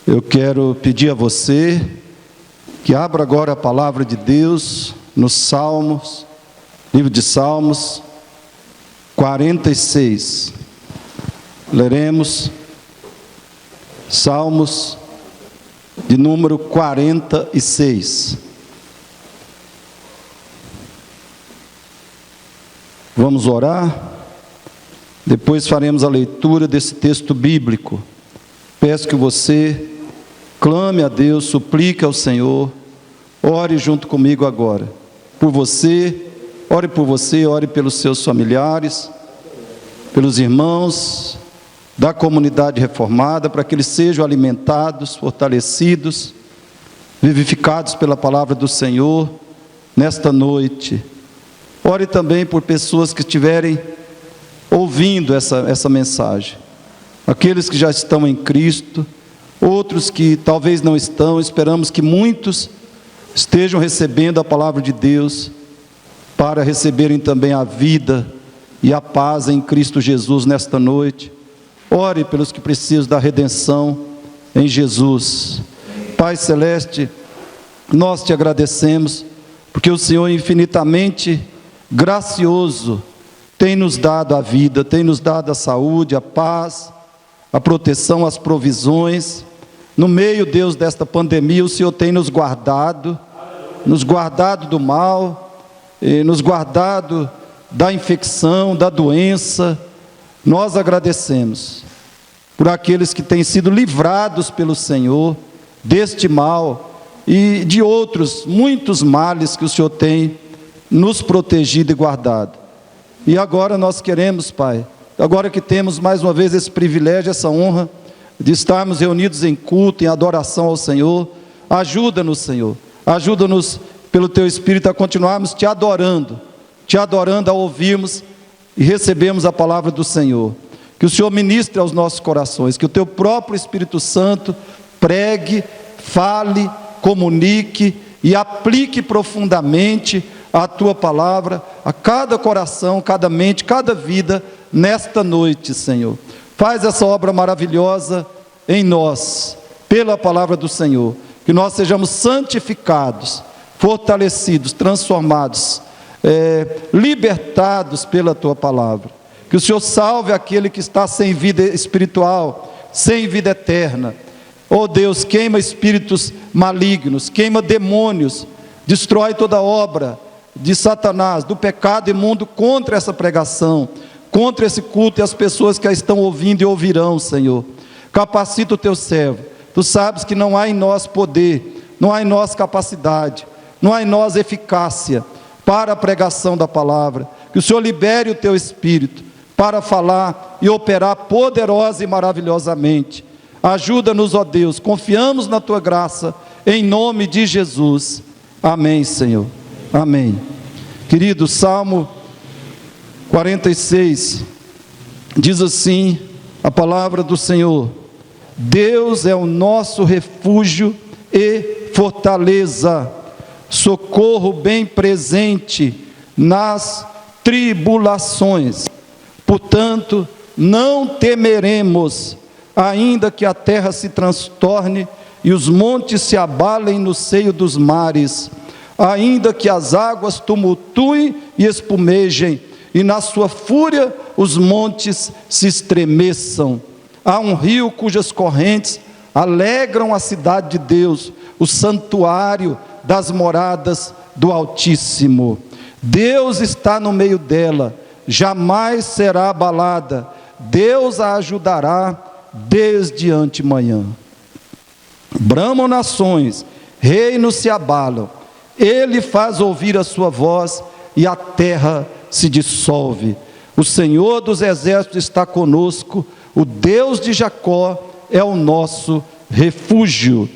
Eu quero pedir a você que abra agora a palavra de Deus nos Salmos, livro de Salmos 46. Leremos Salmos de número 46. Vamos orar, depois faremos a leitura desse texto bíblico. Peço que você clame a Deus, suplique ao Senhor, ore junto comigo agora, por você, ore pelos seus familiares, pelos irmãos da comunidade reformada, para que eles sejam alimentados, fortalecidos, vivificados pela palavra do Senhor nesta noite. Ore também por pessoas que estiverem ouvindo essa mensagem, aqueles que já estão em Cristo, outros que talvez não estão. Esperamos que muitos estejam recebendo a palavra de Deus, para receberem também a vida e a paz em Cristo Jesus nesta noite. Ore pelos que precisam da redenção em Jesus. Pai Celeste, nós te agradecemos, porque o Senhor infinitamente gracioso tem nos dado a vida, tem nos dado a saúde, a paz, a proteção, as provisões. No meio, Deus, desta pandemia, o Senhor tem nos guardado do mal, nos guardado da infecção, da doença. Nós agradecemos por aqueles que têm sido livrados pelo Senhor deste mal e de outros muitos males que o Senhor tem nos protegido e guardado. E agora nós queremos, Pai, agora que temos mais uma vez esse privilégio, essa honra de estarmos reunidos em culto, em adoração ao Senhor, ajuda-nos, Senhor, ajuda-nos pelo Teu Espírito a continuarmos te adorando a ouvirmos e recebermos a palavra do Senhor. Que o Senhor ministre aos nossos corações, que o Teu próprio Espírito Santo pregue, fale, comunique e aplique profundamente a Tua palavra a cada coração, cada mente, cada vida nesta noite, Senhor. Faz essa obra maravilhosa em nós, pela palavra do Senhor, que nós sejamos santificados, fortalecidos, transformados, libertados pela Tua palavra. Que o Senhor salve aquele que está sem vida espiritual, sem vida eterna. Oh Deus, queima espíritos malignos, queima demônios, destrói toda obra de Satanás, do pecado imundo, contra essa pregação, contra esse culto e as pessoas que a estão ouvindo e ouvirão, Senhor. Capacita o Teu servo. Tu sabes que não há em nós poder, não há em nós capacidade, não há em nós eficácia para a pregação da palavra. Que o Senhor libere o Teu Espírito para falar e operar poderosa e maravilhosamente. Ajuda-nos, ó Deus, confiamos na Tua graça, em nome de Jesus. Amém, Senhor. Amém. Querido, Salmo 46, diz assim a palavra do Senhor: Deus é o nosso refúgio e fortaleza, socorro bem presente nas tribulações. Portanto, não temeremos, ainda que a terra se transtorne e os montes se abalem no seio dos mares, ainda que as águas tumultuem e espumejem, e na sua fúria os montes se estremeçam. Há um rio cujas correntes alegram a cidade de Deus, o santuário das moradas do Altíssimo. Deus está no meio dela, jamais será abalada. Deus a ajudará desde antemanhã. Bramam nações, reinos se abalam. Ele faz ouvir a sua voz e a terra se dissolve. O Senhor dos exércitos está conosco, o Deus de Jacó é o nosso refúgio.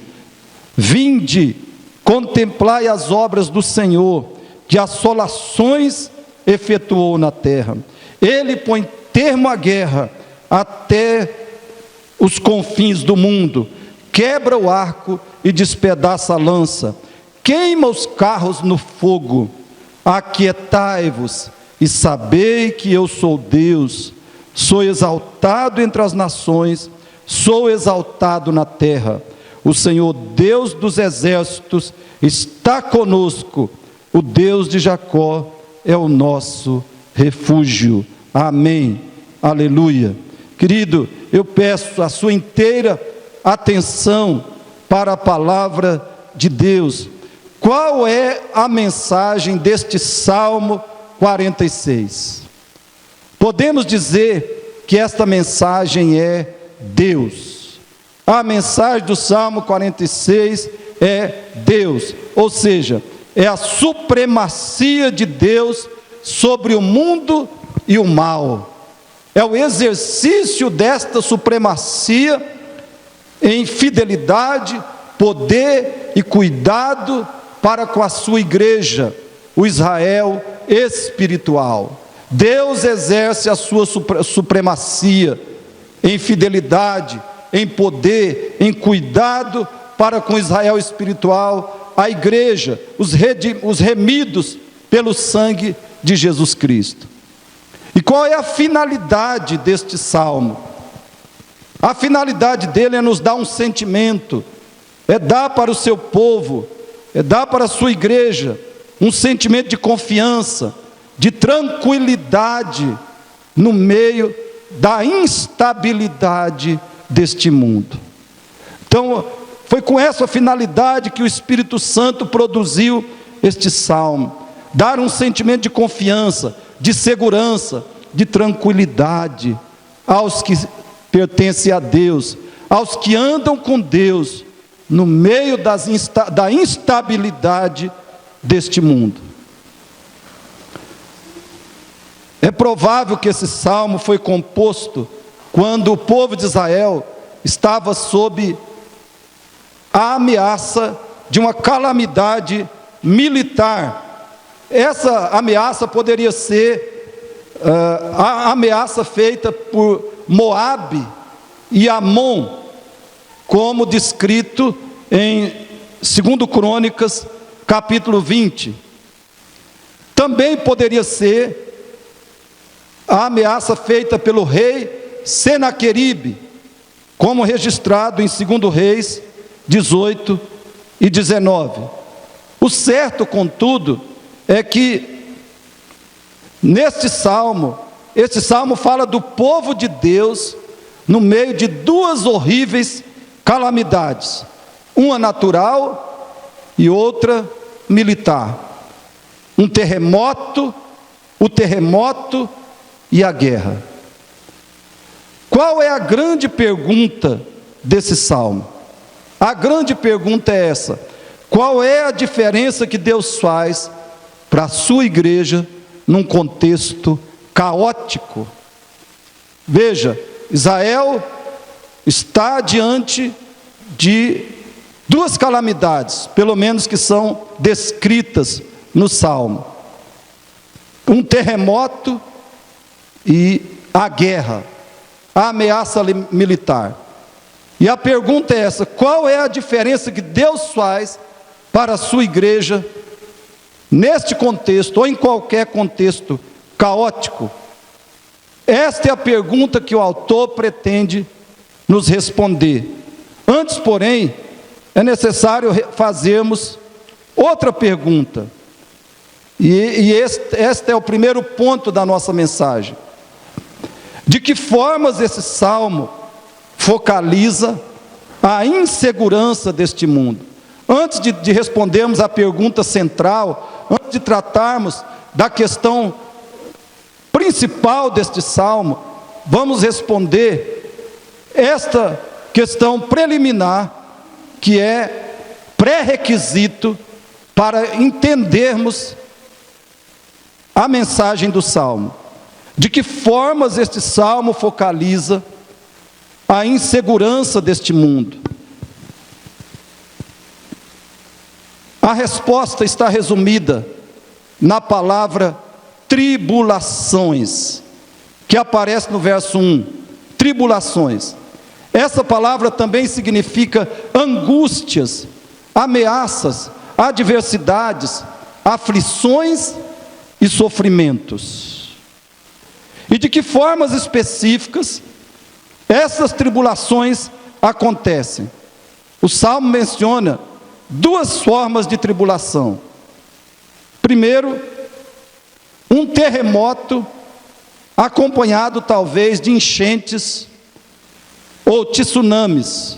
Vinde, contemplai as obras do Senhor, que assolações efetuou na terra. Ele põe termo à guerra até os confins do mundo, quebra o arco e despedaça a lança, queima os carros no fogo. Aquietai-vos e sabei que eu sou Deus, sou exaltado entre as nações, sou exaltado na terra. O Senhor, Deus dos exércitos, está conosco. O Deus de Jacó é o nosso refúgio. Amém. Aleluia. Querido, eu peço a sua inteira atenção para a palavra de Deus. Qual é a mensagem deste Salmo 46? Podemos dizer que esta mensagem é Deus. A mensagem do Salmo 46 é Deus, ou seja, é a supremacia de Deus sobre o mundo e o mal. É o exercício desta supremacia em fidelidade, poder e cuidado para com a sua igreja, o Israel espiritual. Deus exerce a sua supremacia em fidelidade, em poder, em cuidado para com Israel espiritual, a igreja, os remidos pelo sangue de Jesus Cristo. E qual é a finalidade deste salmo? A finalidade dele é nos dar um sentimento, é dar para o seu povo, é dar para a sua igreja um sentimento de confiança, de tranquilidade no meio da instabilidade deste mundo. Então, foi com essa finalidade que o Espírito Santo produziu este salmo, dar um sentimento de confiança, de segurança, de tranquilidade aos que pertencem a Deus, aos que andam com Deus no meio da instabilidade deste mundo. É provável que esse salmo foi composto quando o povo de Israel estava sob a ameaça de uma calamidade militar. Essa ameaça poderia ser a ameaça feita por Moabe e Amon, como descrito em 2 Crônicas, capítulo 20. Também poderia ser a ameaça feita pelo rei Senaqueribe, como registrado em 2 Reis 18 e 19. O certo, contudo, é que neste salmo, este salmo fala do povo de Deus no meio de duas horríveis calamidades, uma natural e outra militar. Um terremoto, o terremoto e a guerra. Qual é a grande pergunta desse salmo? A grande pergunta é essa: qual é a diferença que Deus faz para a sua igreja num contexto caótico? Veja, Israel está diante de duas calamidades, pelo menos que são descritas no salmo: um terremoto e a guerra, a ameaça militar. E a pergunta é essa: qual é a diferença que Deus faz para a sua igreja neste contexto, ou em qualquer contexto caótico? Esta é a pergunta que o autor pretende nos responder. Antes, porém, é necessário fazermos outra pergunta. E este é o primeiro ponto da nossa mensagem. De que formas esse salmo focaliza a insegurança deste mundo? Antes de respondermos à pergunta central, antes de tratarmos da questão principal deste salmo, vamos responder esta questão preliminar, que é pré-requisito para entendermos a mensagem do salmo. De que formas este salmo focaliza a insegurança deste mundo? A resposta está resumida na palavra tribulações, que aparece no verso 1. Tribulações. Essa palavra também significa angústias, ameaças, adversidades, aflições e sofrimentos. E de que formas específicas essas tribulações acontecem? o Salmo menciona duas formas de tribulação. Primeiro, um terremoto acompanhado talvez de enchentes ou tsunamis.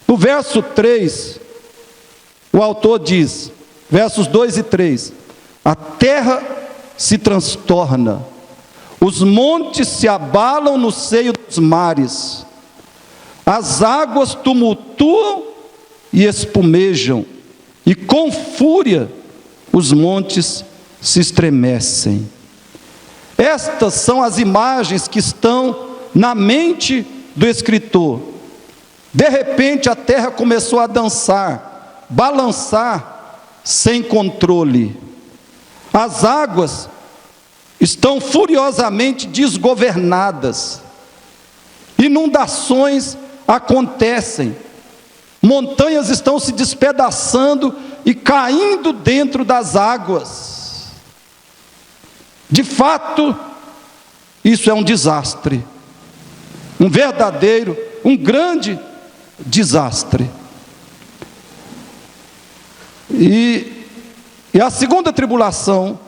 No verso 3, o autor diz, versos 2 e 3, a terra se transtorna, os montes se abalam no seio dos mares, as águas tumultuam e espumejam, e com fúria os montes se estremecem. Estas são as imagens que estão na mente do escritor. De repente a terra começou a dançar, balançar sem controle. As águas estão furiosamente desgovernadas. Inundações acontecem. Montanhas estão se despedaçando e caindo dentro das águas. De fato, isso é um desastre. Um verdadeiro, um grande desastre. E a segunda tribulação,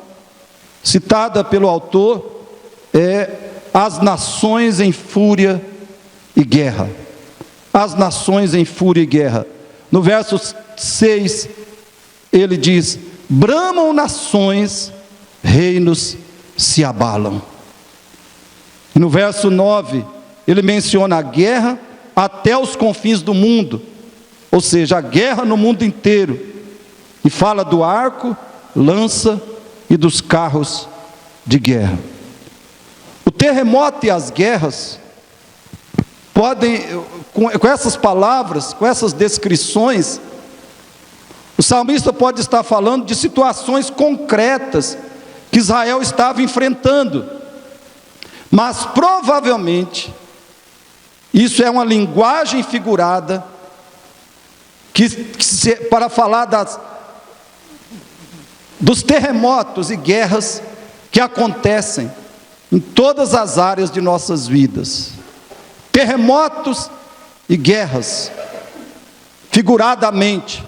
citada pelo autor, é as nações em fúria e guerra. As nações em fúria e guerra. No verso 6, ele diz, bramam nações, reinos se abalam. No verso 9, ele menciona a guerra até os confins do mundo, ou seja, a guerra no mundo inteiro, e fala do arco, lança e dos carros de guerra. O terremoto e as guerras podem, com essas palavras, com essas descrições, o salmista pode estar falando de situações concretas que Israel estava enfrentando, mas provavelmente isso é uma linguagem figurada para falar dos terremotos e guerras que acontecem em todas as áreas de nossas vidas. Terremotos e guerras, figuradamente,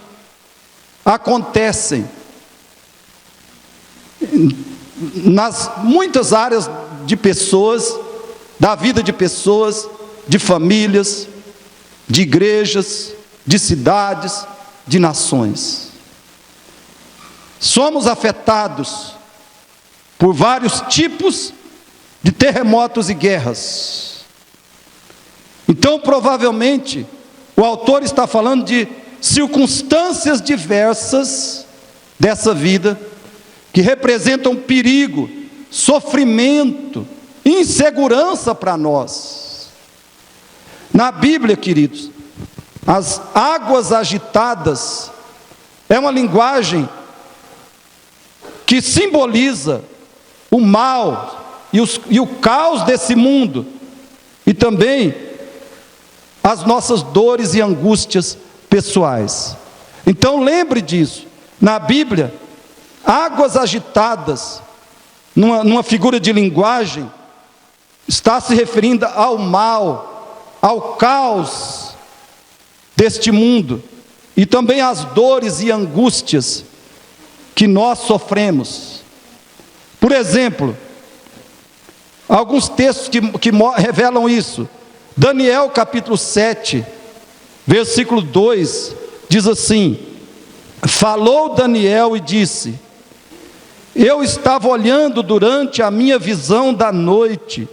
acontecem nas muitas áreas de pessoas, da vida de pessoas, de famílias, de igrejas, de cidades, de nações. Somos afetados por vários tipos de terremotos e guerras. Então, provavelmente, o autor está falando de circunstâncias diversas dessa vida, que representam perigo, sofrimento, insegurança para nós. Na Bíblia, queridos, as águas agitadas é uma linguagem que simboliza o mal e o caos desse mundo, e também as nossas dores e angústias pessoais. Então lembre disso, na Bíblia, águas agitadas, numa figura de linguagem, está se referindo ao mal, ao caos deste mundo, e também às dores e angústias que nós sofremos. Por exemplo, alguns textos que revelam isso. Daniel capítulo 7, versículo 2, diz assim: falou Daniel e disse: eu estava olhando durante a minha visão da noite,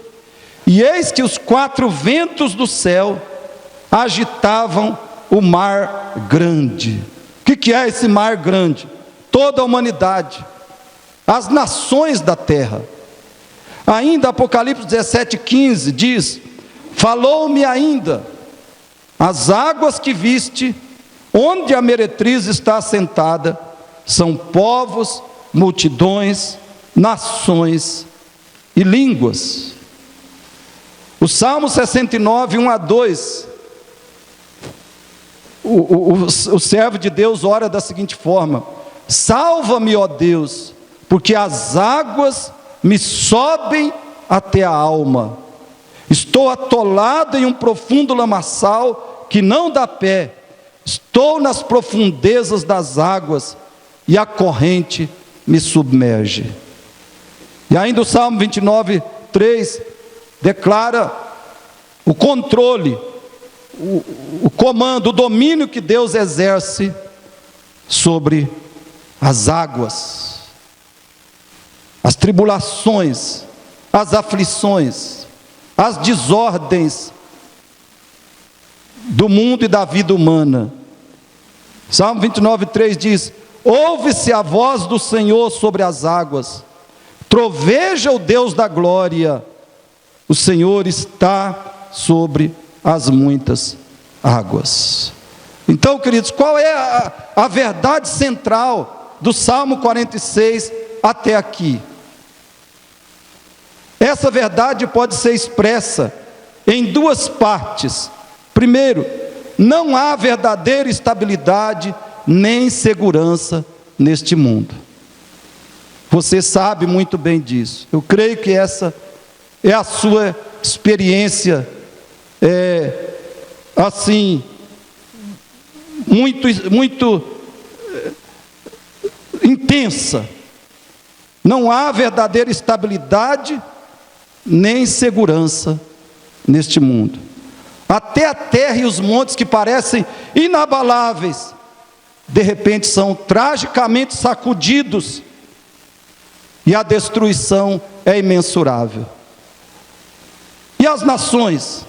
e eis que os 4 ventos do céu agitavam o mar grande. O que é esse mar grande? Toda a humanidade, as nações da terra. Ainda Apocalipse 17,15 diz: falou-me ainda, as águas que viste, onde a meretriz está assentada, são povos, multidões, nações e línguas. O Salmo 69, 1 a 2, o servo de Deus ora da seguinte forma: salva-me, ó Deus, porque as águas me sobem até a alma. Estou atolado em um profundo lamaçal que não dá pé. estou nas profundezas das águas e a corrente me submerge. E ainda o Salmo 29, 3 declara o controle, o comando, o domínio que Deus exerce sobre as águas, as tribulações, as aflições, as desordens do mundo e da vida humana. Salmo 29, 3 diz: ouve-se a voz do Senhor sobre as águas, troveja o Deus da glória, o Senhor está sobre as muitas águas. Então, queridos, qual é a verdade central do Salmo 46 até aqui? Essa verdade pode ser expressa em duas partes. Primeiro, não há verdadeira estabilidade nem segurança neste mundo. Você sabe muito bem disso. Eu creio que essa é a sua experiência, assim, muito intensa. Não há verdadeira estabilidade nem segurança neste mundo. Até a terra e os montes que parecem inabaláveis, de repente são tragicamente sacudidos, e a destruição é imensurável. E as nações?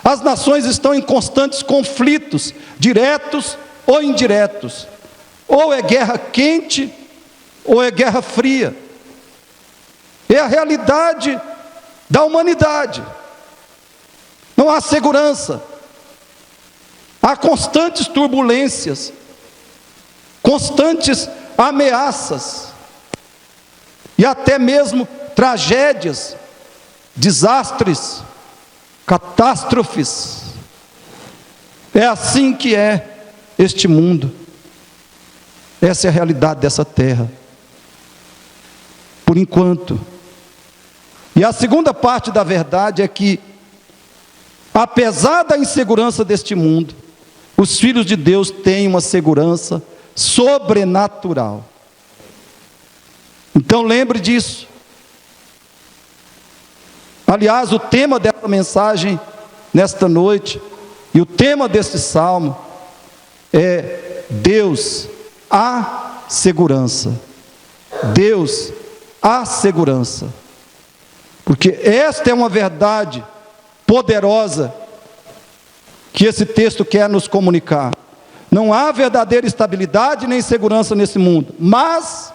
As nações estão em constantes conflitos, diretos ou indiretos. Ou é guerra quente, ou é guerra fria. É a realidade da humanidade. Não há segurança. Há constantes turbulências, constantes ameaças, e até mesmo tragédias, desastres, catástrofes. É assim que é este mundo. Essa é a realidade dessa terra, por enquanto. E a segunda parte da verdade é que, apesar da insegurança deste mundo, os filhos de Deus têm uma segurança sobrenatural. Então lembre disso. Aliás, o tema dessa mensagem nesta noite, e o tema deste salmo, é Deus, a segurança. Deus, a segurança. Porque esta é uma verdade poderosa que esse texto quer nos comunicar. Não há verdadeira estabilidade nem segurança nesse mundo, mas,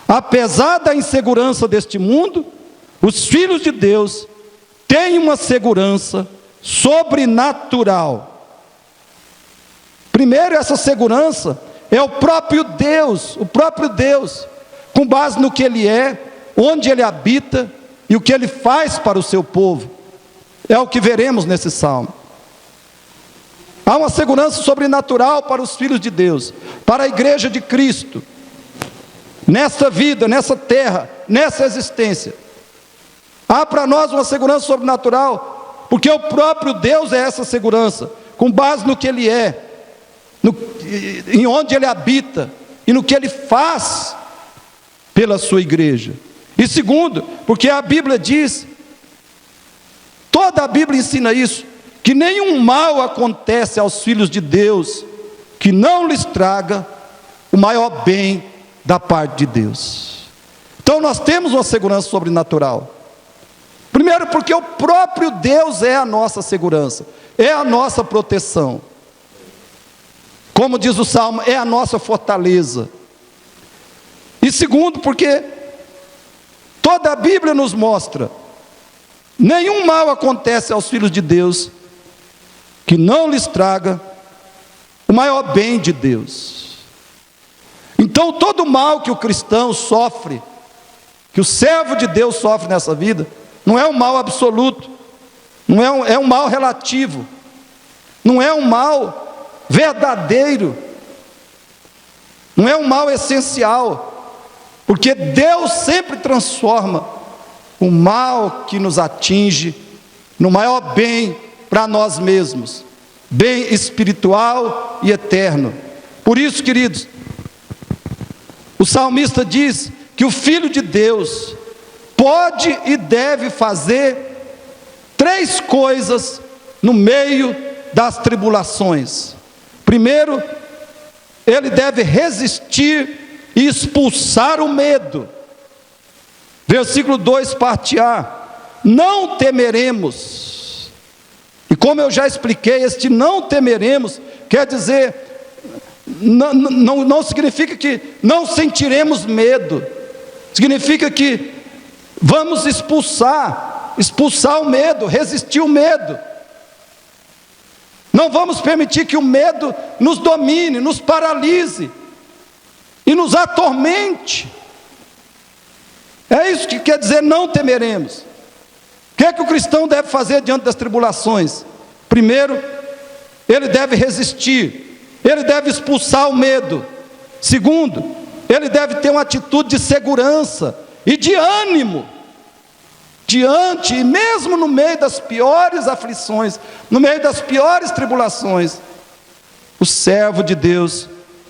apesar da insegurança deste mundo, os filhos de Deus têm uma segurança sobrenatural. Primeiro, essa segurança é o próprio Deus, com base no que Ele é, onde Ele habita e o que Ele faz para o seu povo. É o que veremos nesse salmo. Há uma segurança sobrenatural para os filhos de Deus, para a igreja de Cristo, nessa vida, nessa terra, nessa existência. Há para nós uma segurança sobrenatural, porque o próprio Deus é essa segurança, com base no que Ele é, em onde Ele habita e no que Ele faz pela sua igreja. E segundo, porque a Bíblia diz, toda a Bíblia ensina isso, que nenhum mal acontece aos filhos de Deus que não lhes traga o maior bem da parte de Deus. Então nós temos uma segurança sobrenatural. Primeiro, porque o próprio Deus é a nossa segurança, é a nossa proteção. Como diz o Salmo, é a nossa fortaleza. E segundo, porque toda a Bíblia nos mostra, nenhum mal acontece aos filhos de Deus que não lhes traga o maior bem de Deus. Então todo mal que o cristão sofre, que o servo de Deus sofre nessa vida, não é um mal absoluto, é um mal relativo, não é um mal verdadeiro, não é um mal essencial, porque Deus sempre transforma o mal que nos atinge no maior bem para nós mesmos. bem espiritual e eterno. Por isso, queridos, o salmista diz que o Filho de Deus pode e deve fazer 3 coisas no meio das tribulações. Primeiro, ele deve resistir e expulsar o medo. Versículo 2, parte A: não temeremos. E como eu já expliquei, este não temeremos quer dizer, não significa que não sentiremos medo, significa que vamos expulsar o medo, resistir o medo. Não vamos permitir que o medo nos domine, nos paralise e nos atormente. É isso que quer dizer não temeremos. O que é que o cristão deve fazer diante das tribulações? Primeiro, ele deve resistir, ele deve expulsar o medo. Segundo, ele deve ter uma atitude de segurança e de ânimo diante, e mesmo no meio das piores aflições, no meio das piores tribulações, o servo de Deus,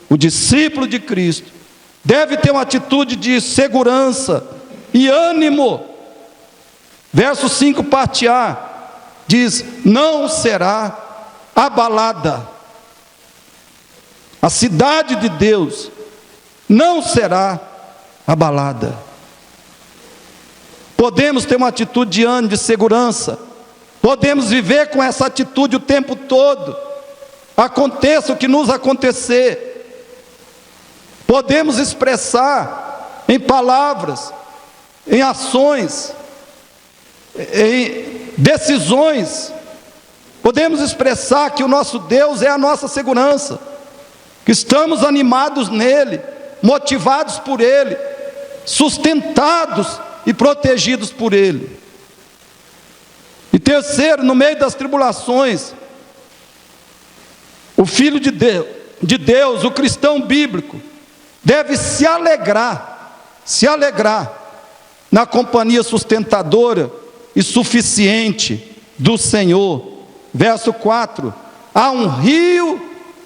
o discípulo de Cristo, deve ter uma atitude de segurança e ânimo. Verso 5, parte A, diz: não será abalada. A cidade de Deus não será abalada. Podemos ter uma atitude de ânimo, de segurança. Podemos viver com essa atitude o tempo todo, aconteça o que nos acontecer. Podemos expressar em palavras, em ações, em decisões. Podemos expressar que o nosso Deus é a nossa segurança, que estamos animados nele, motivados por ele, sustentados e protegidos por ele. E terceiro, no meio das tribulações, o Filho de Deus, o cristão bíblico, deve se alegrar na companhia sustentadora e suficiente do Senhor. Verso 4: há um rio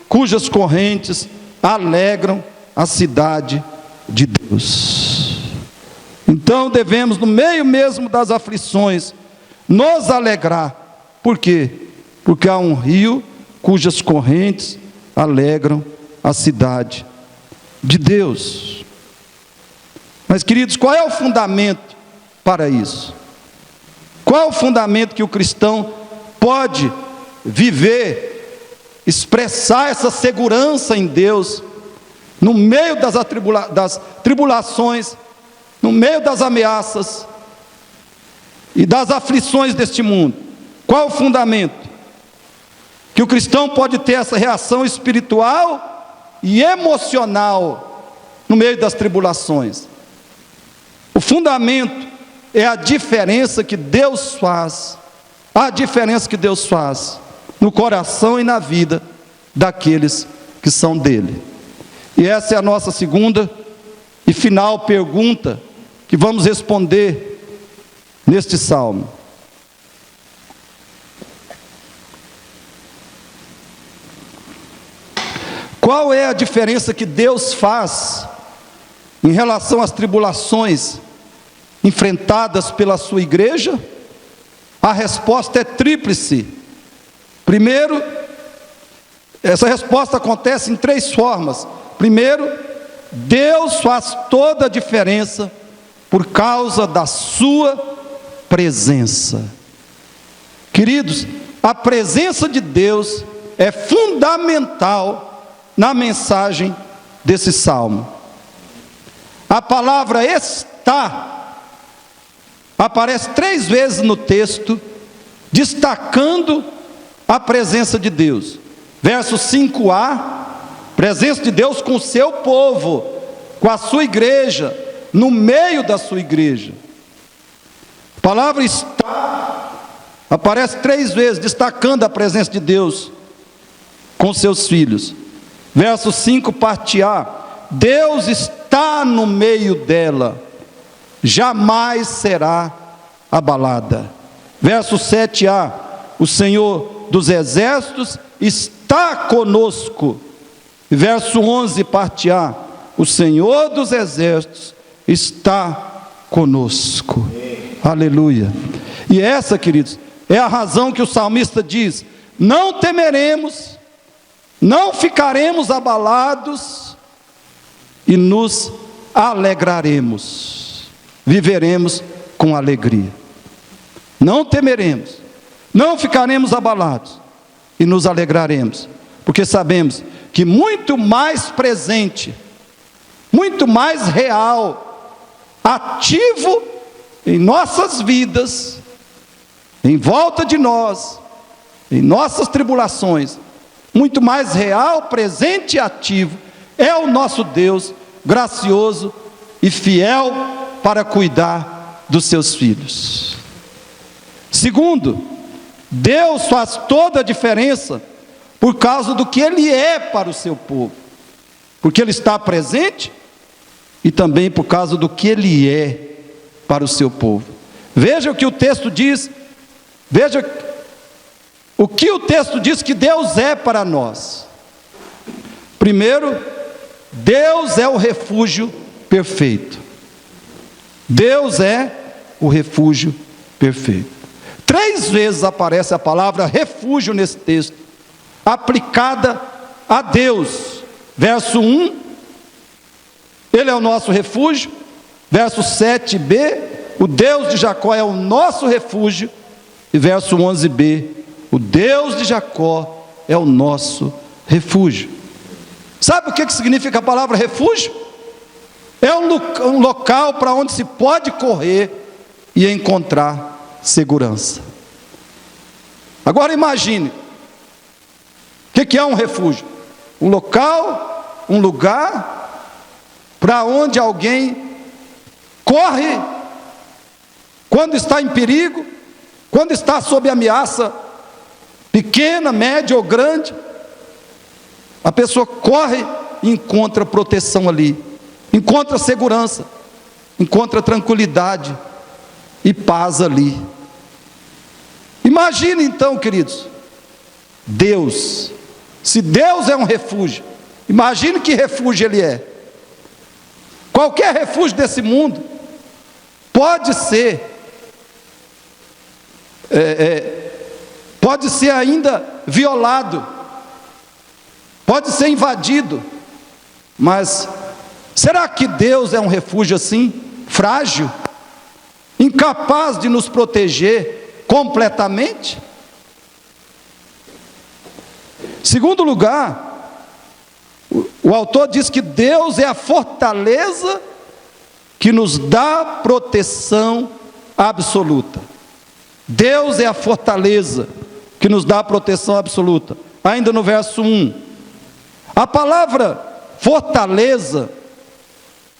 cujas correntes alegram a cidade de Deus. Então devemos, no meio mesmo das aflições, nos alegrar. Por quê? Porque há um rio cujas correntes alegram a cidade de Deus. Mas, queridos, qual é o fundamento para isso? Qual é o fundamento que o cristão pode viver, expressar essa segurança em Deus, no meio das tribulações, no meio das ameaças e das aflições deste mundo? Qual o fundamento? Que o cristão pode ter essa reação espiritual e emocional no meio das tribulações. O fundamento é a diferença que Deus faz, no coração e na vida daqueles que são dele. E essa é a nossa segunda e final pergunta que vamos responder neste salmo. Qual é a diferença que Deus faz em relação às tribulações enfrentadas pela sua igreja? A resposta é tríplice. Primeiro, essa resposta acontece em 3 formas. Primeiro, Deus faz toda a diferença por causa da sua presença. Queridos, a presença de Deus é fundamental na mensagem desse salmo. A palavra está aparece 3 vezes no texto, destacando a presença de Deus. Verso 5a, presença de Deus com o seu povo, com a sua igreja, no meio da sua igreja. A palavra está aparece 3 vezes, destacando a presença de Deus com seus filhos. Verso 5, parte A: Deus está no meio dela, jamais será abalada. Verso 7a: o Senhor dos exércitos está conosco. Verso 11, parte A: o Senhor dos exércitos está conosco. Aleluia. E essa, queridos, é a razão que o salmista diz: não temeremos, não ficaremos abalados e nos alegraremos, viveremos com alegria. Não temeremos, não ficaremos abalados e nos alegraremos, porque sabemos que muito mais presente, muito mais real, ativo em nossas vidas, em volta de nós, em nossas tribulações, muito mais real, presente e ativo, é o nosso Deus gracioso e fiel para cuidar dos seus filhos. Segundo, Deus faz toda a diferença por causa do que Ele é para o seu povo, porque Ele está presente e também por causa do que Ele é para o seu povo. Veja o que o texto diz, veja o que o texto diz que Deus é para nós. Primeiro, Deus é o refúgio perfeito. Deus é o refúgio perfeito. 3 vezes aparece a palavra refúgio nesse texto, aplicada a Deus. Verso 1, Ele é o nosso refúgio. Verso 7b, o Deus de Jacó é o nosso refúgio. E verso 11b, o Deus de Jacó é o nosso refúgio. Sabe o que significa a palavra refúgio? É um local para onde se pode correr e encontrar segurança. Agora imagine, o que é um refúgio? Um local, um lugar para onde alguém corre quando está em perigo, quando está sob ameaça pequena, média ou grande. A pessoa corre e encontra proteção ali, encontra segurança, encontra tranquilidade e paz ali. Imagine então, queridos, Deus, se Deus é um refúgio, imagine que refúgio Ele é. Qualquer refúgio desse mundo pode ser ainda violado, pode ser invadido, mas será que Deus é um refúgio assim, frágil, incapaz de nos proteger completamente? Segundo lugar, o autor diz que Deus é a fortaleza que nos dá proteção absoluta. Deus é a fortaleza que nos dá proteção absoluta. Ainda no verso 1, a palavra fortaleza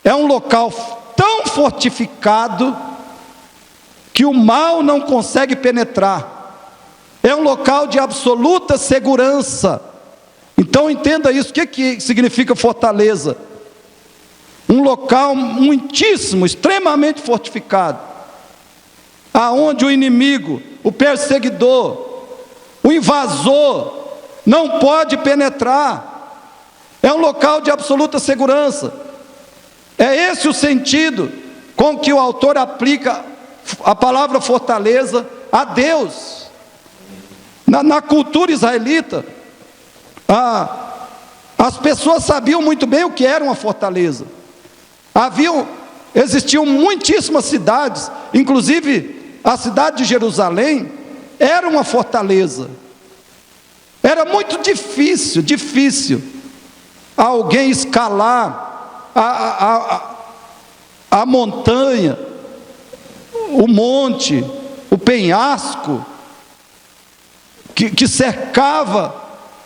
é um local tão fortificado que o mal não consegue penetrar. É um local de absoluta segurança. Então entenda isso. O que significa fortaleza? Um local muitíssimo, extremamente fortificado, aonde o inimigo, o perseguidor, o invasor não pode penetrar. É um local de absoluta segurança. É esse o sentido com que o autor aplica a palavra fortaleza a Deus. Na cultura israelita, as pessoas sabiam muito bem o que era uma fortaleza. Existiam muitíssimas cidades, inclusive a cidade de Jerusalém era uma fortaleza. Era muito difícil alguém escalar a montanha, o monte, o penhasco que cercava,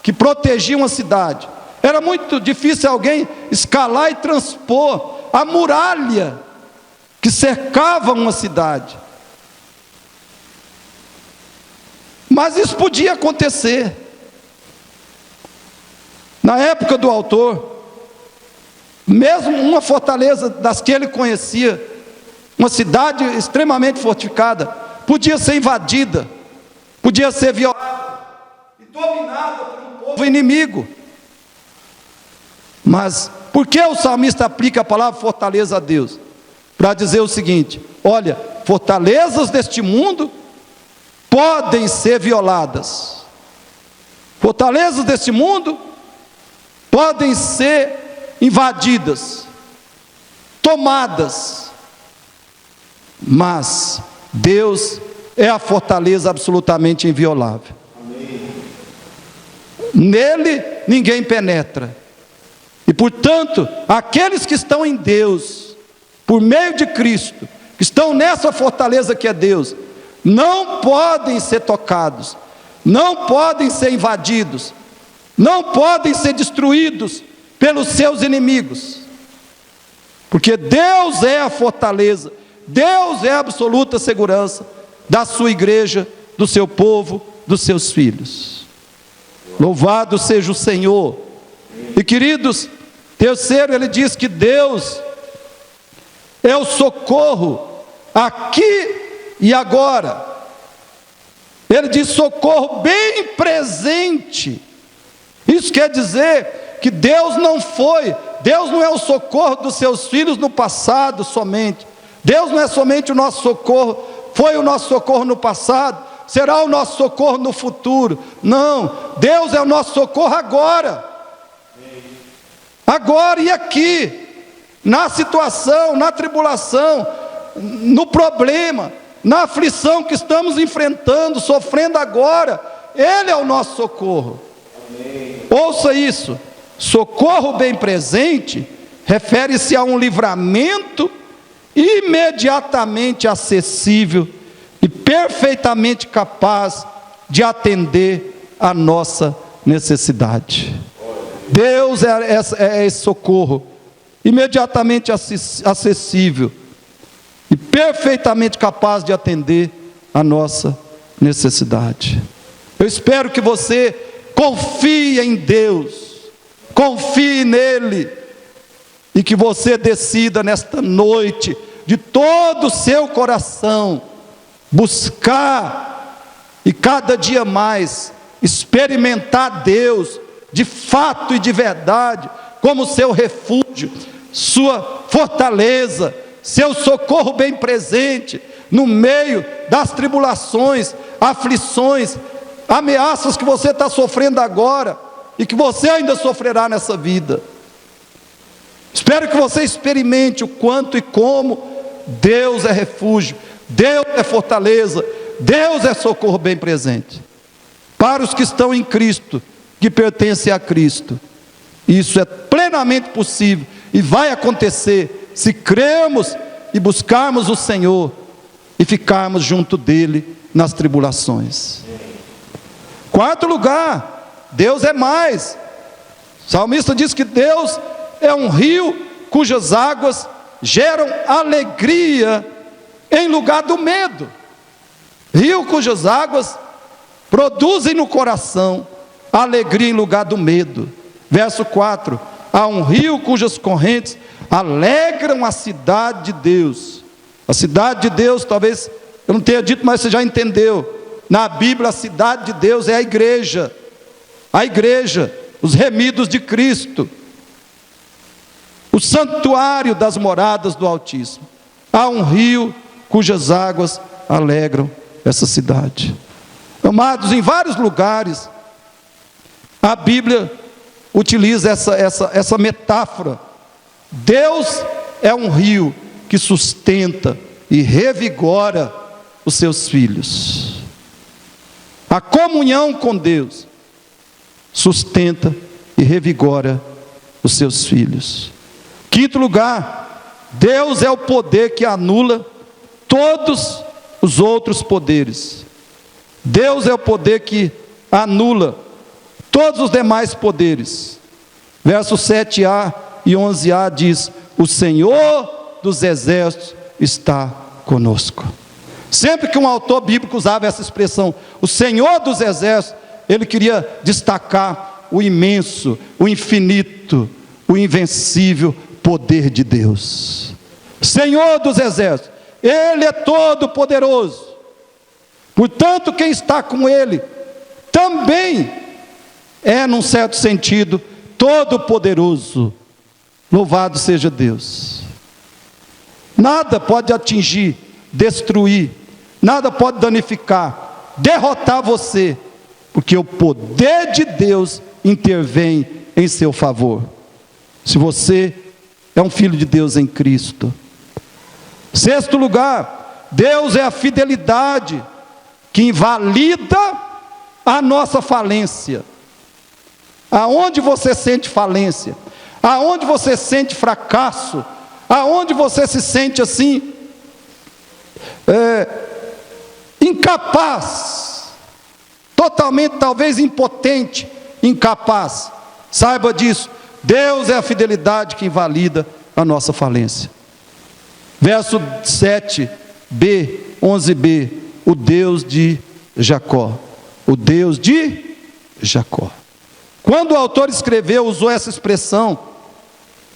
que protegia uma cidade. Era muito difícil alguém escalar e transpor a muralha que cercava uma cidade. Mas isso podia acontecer. Na época do autor, mesmo uma fortaleza das que ele conhecia, uma cidade extremamente fortificada, podia ser invadida, podia ser violada, dominada por um povo inimigo. Mas por que o salmista aplica a palavra fortaleza a Deus? Para dizer o seguinte: olha, fortalezas deste mundo podem ser violadas. Fortalezas deste mundo podem ser invadidas, tomadas. Mas Deus é a fortaleza absolutamente inviolável. Amém. Nele ninguém penetra. E portanto, aqueles que estão em Deus, por meio de Cristo, que estão nessa fortaleza que é Deus, não podem ser tocados, não podem ser invadidos, não podem ser destruídos pelos seus inimigos, porque Deus é a fortaleza, Deus é a absoluta segurança da sua igreja, do seu povo, dos seus filhos. Louvado seja o Senhor. E queridos, terceiro, ele diz que Deus é o socorro aqui e agora. Ele diz socorro bem presente. Isso quer dizer que Deus não é o socorro dos seus filhos no passado somente. Deus não é somente o nosso socorro, foi o nosso socorro no passado, será o nosso socorro no futuro. Não, Deus é o nosso socorro agora. Agora e aqui, na situação, na tribulação, no problema, na aflição que estamos enfrentando, sofrendo agora, Ele é o nosso socorro. Amém. Ouça isso: socorro bem presente refere-se a um livramento imediatamente acessível e perfeitamente capaz de atender a nossa necessidade. Deus é esse socorro imediatamente acessível e perfeitamente capaz de atender a nossa necessidade. Eu espero que você confie em Deus, confie nele, e que você decida nesta noite, de todo o seu coração, buscar e cada dia mais experimentar Deus de fato e de verdade, como seu refúgio, sua fortaleza, seu socorro bem presente, no meio das tribulações, aflições, ameaças que você está sofrendo agora, e que você ainda sofrerá nessa vida. Espero que você experimente o quanto e como Deus é refúgio, Deus é fortaleza, Deus é socorro bem presente. Para os que estão em Cristo, que pertencem a Cristo, isso é plenamente possível e vai acontecer se crermos e buscarmos o Senhor e ficarmos junto dele nas tribulações. Quarto lugar, Deus é mais. O salmista diz que Deus é um rio cujas águas geram alegria em lugar do medo. Rio cujas águas produzem no coração alegria em lugar do medo. Verso 4: há um rio cujas correntes alegram a cidade de Deus. A cidade de Deus, talvez eu não tenha dito, mas você já entendeu. Na Bíblia, a cidade de Deus é a igreja, os remidos de Cristo, o santuário das moradas do Altíssimo. Há um rio cujas águas alegram essa cidade. Amados, em vários lugares a Bíblia utiliza essa metáfora. Deus é um rio que sustenta e revigora os seus filhos. A comunhão com Deus sustenta e revigora os seus filhos. Quinto lugar, Deus é o poder que anula todos os outros poderes. Deus é o poder que anula todos os demais poderes. Versos 7a e 11a diz: o Senhor dos exércitos está conosco. Sempre que um autor bíblico usava essa expressão, o Senhor dos exércitos, ele queria destacar o imenso, o infinito, o invencível poder de Deus. Senhor dos exércitos, Ele é todo poderoso. Portanto, quem está com Ele também é, num certo sentido, todo-poderoso. Louvado seja Deus. Nada pode atingir, destruir, nada pode danificar, derrotar você, porque o poder de Deus intervém em seu favor. Se você é um filho de Deus em Cristo. Sexto lugar, Deus é a fidelidade que invalida a nossa falência. Aonde você sente falência, aonde você sente fracasso, aonde você se sente assim, incapaz, totalmente talvez impotente, incapaz, saiba disso, Deus é a fidelidade que invalida a nossa falência. Verso 7b, 11b, o Deus de Jacó, o Deus de Jacó. Quando o autor escreveu, usou essa expressão,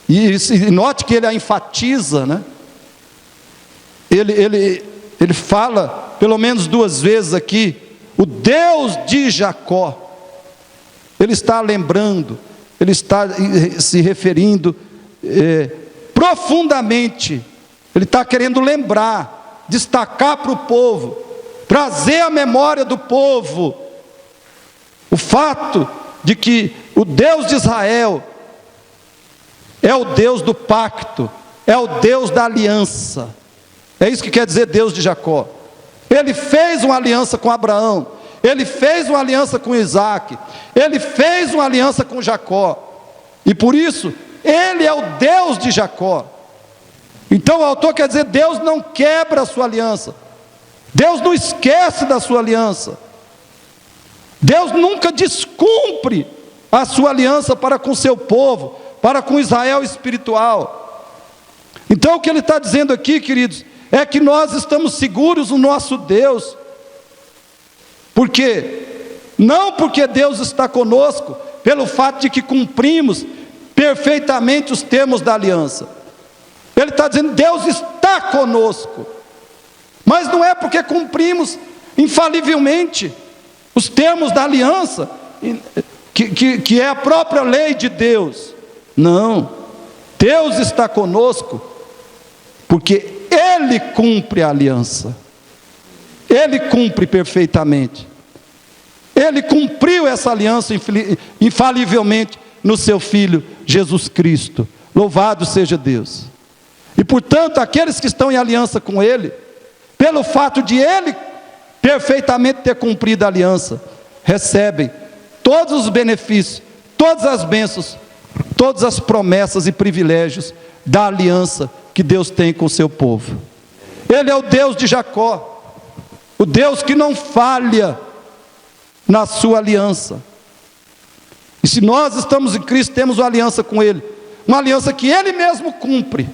e note que ele a enfatiza, né? Ele fala pelo menos duas vezes aqui, o Deus de Jacó. Ele está lembrando, ele está se referindo profundamente, ele está querendo lembrar, destacar para o povo, trazer à memória do povo, o fato de que o Deus de Israel é o Deus do pacto, é o Deus da aliança. É isso que quer dizer Deus de Jacó. Ele fez uma aliança com Abraão, ele fez uma aliança com Isaac, ele fez uma aliança com Jacó, e por isso, ele é o Deus de Jacó. Então o autor quer dizer, Deus não quebra a sua aliança, Deus não esquece da sua aliança, Deus nunca descumpre a sua aliança para com o seu povo, para com Israel espiritual. Então o que ele está dizendo aqui, queridos, é que nós estamos seguros no nosso Deus. Por quê? Não porque Deus está conosco, pelo fato de que cumprimos perfeitamente os termos da aliança. Ele está dizendo, Deus está conosco, mas não é porque cumprimos infalivelmente os termos da aliança, que é a própria lei de Deus. Não, Deus está conosco, porque Ele cumpre a aliança, Ele cumpre perfeitamente, Ele cumpriu essa aliança infalivelmente no seu Filho Jesus Cristo, louvado seja Deus. E portanto, aqueles que estão em aliança com Ele, pelo fato de Ele perfeitamente ter cumprido a aliança, recebem todos os benefícios, todas as bênçãos, todas as promessas e privilégios da aliança que Deus tem com o seu povo. Ele é o Deus de Jacó, o Deus que não falha na sua aliança. E se nós estamos em Cristo, temos uma aliança com Ele, uma aliança que Ele mesmo cumpre,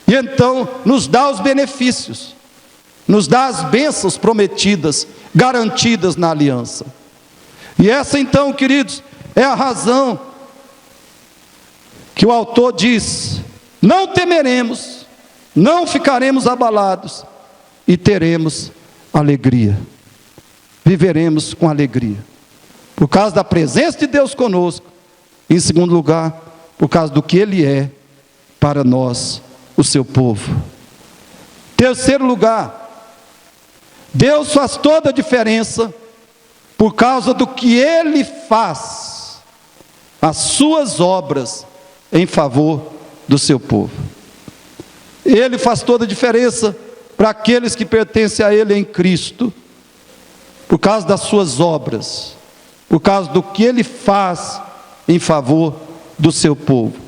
e então nos dá os benefícios, nos dá as bênçãos prometidas, garantidas na aliança. E essa então, queridos, é a razão que o autor diz, não temeremos, não ficaremos abalados, e teremos alegria, viveremos com alegria, por causa da presença de Deus conosco, em segundo lugar, por causa do que Ele é para nós, o seu povo. Terceiro lugar, Deus faz toda a diferença, por causa do que Ele faz, as suas obras em favor do seu povo. Ele faz toda a diferença para aqueles que pertencem a Ele em Cristo, por causa das suas obras, por causa do que Ele faz em favor do seu povo.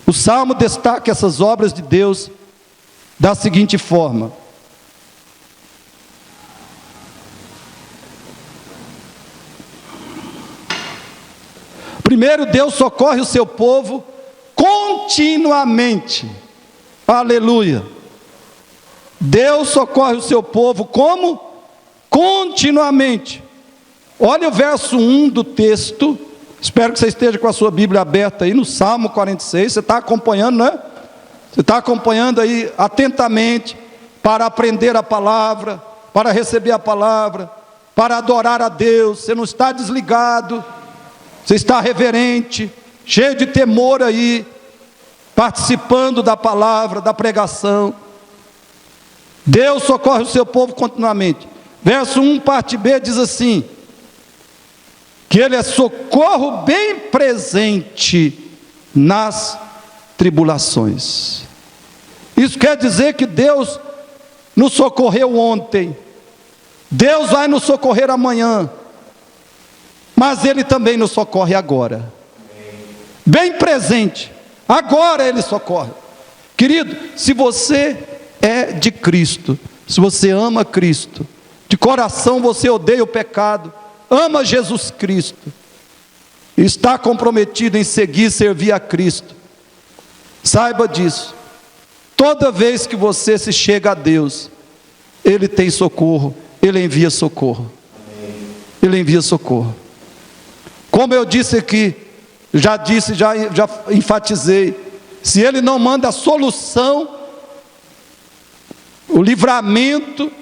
O Salmo destaca essas obras de Deus da seguinte forma: primeiro, Deus socorre o seu povo continuamente. Aleluia. Deus socorre o seu povo como? Continuamente. Olha o verso 1 do texto. Espero que você esteja com a sua Bíblia aberta aí no Salmo 46. Você está acompanhando, né? Você está acompanhando aí atentamente, para aprender a palavra, para receber a palavra, para adorar a Deus. Você não está desligado. Você está reverente, cheio de temor aí, participando da palavra, da pregação. Deus socorre o seu povo continuamente. Verso 1, parte B, diz assim: que Ele é socorro bem presente nas tribulações. Isso quer dizer que Deus nos socorreu ontem, Deus vai nos socorrer amanhã, mas Ele também nos socorre agora. Bem presente, agora Ele socorre. Querido, se você é de Cristo, se você ama Cristo, de coração você odeia o pecado, ama Jesus Cristo, está comprometido em seguir e servir a Cristo, saiba disso. Toda vez que você se chega a Deus, Ele tem socorro, Ele envia socorro. Ele envia socorro. Como eu disse aqui, já enfatizei, se Ele não manda a solução, o livramento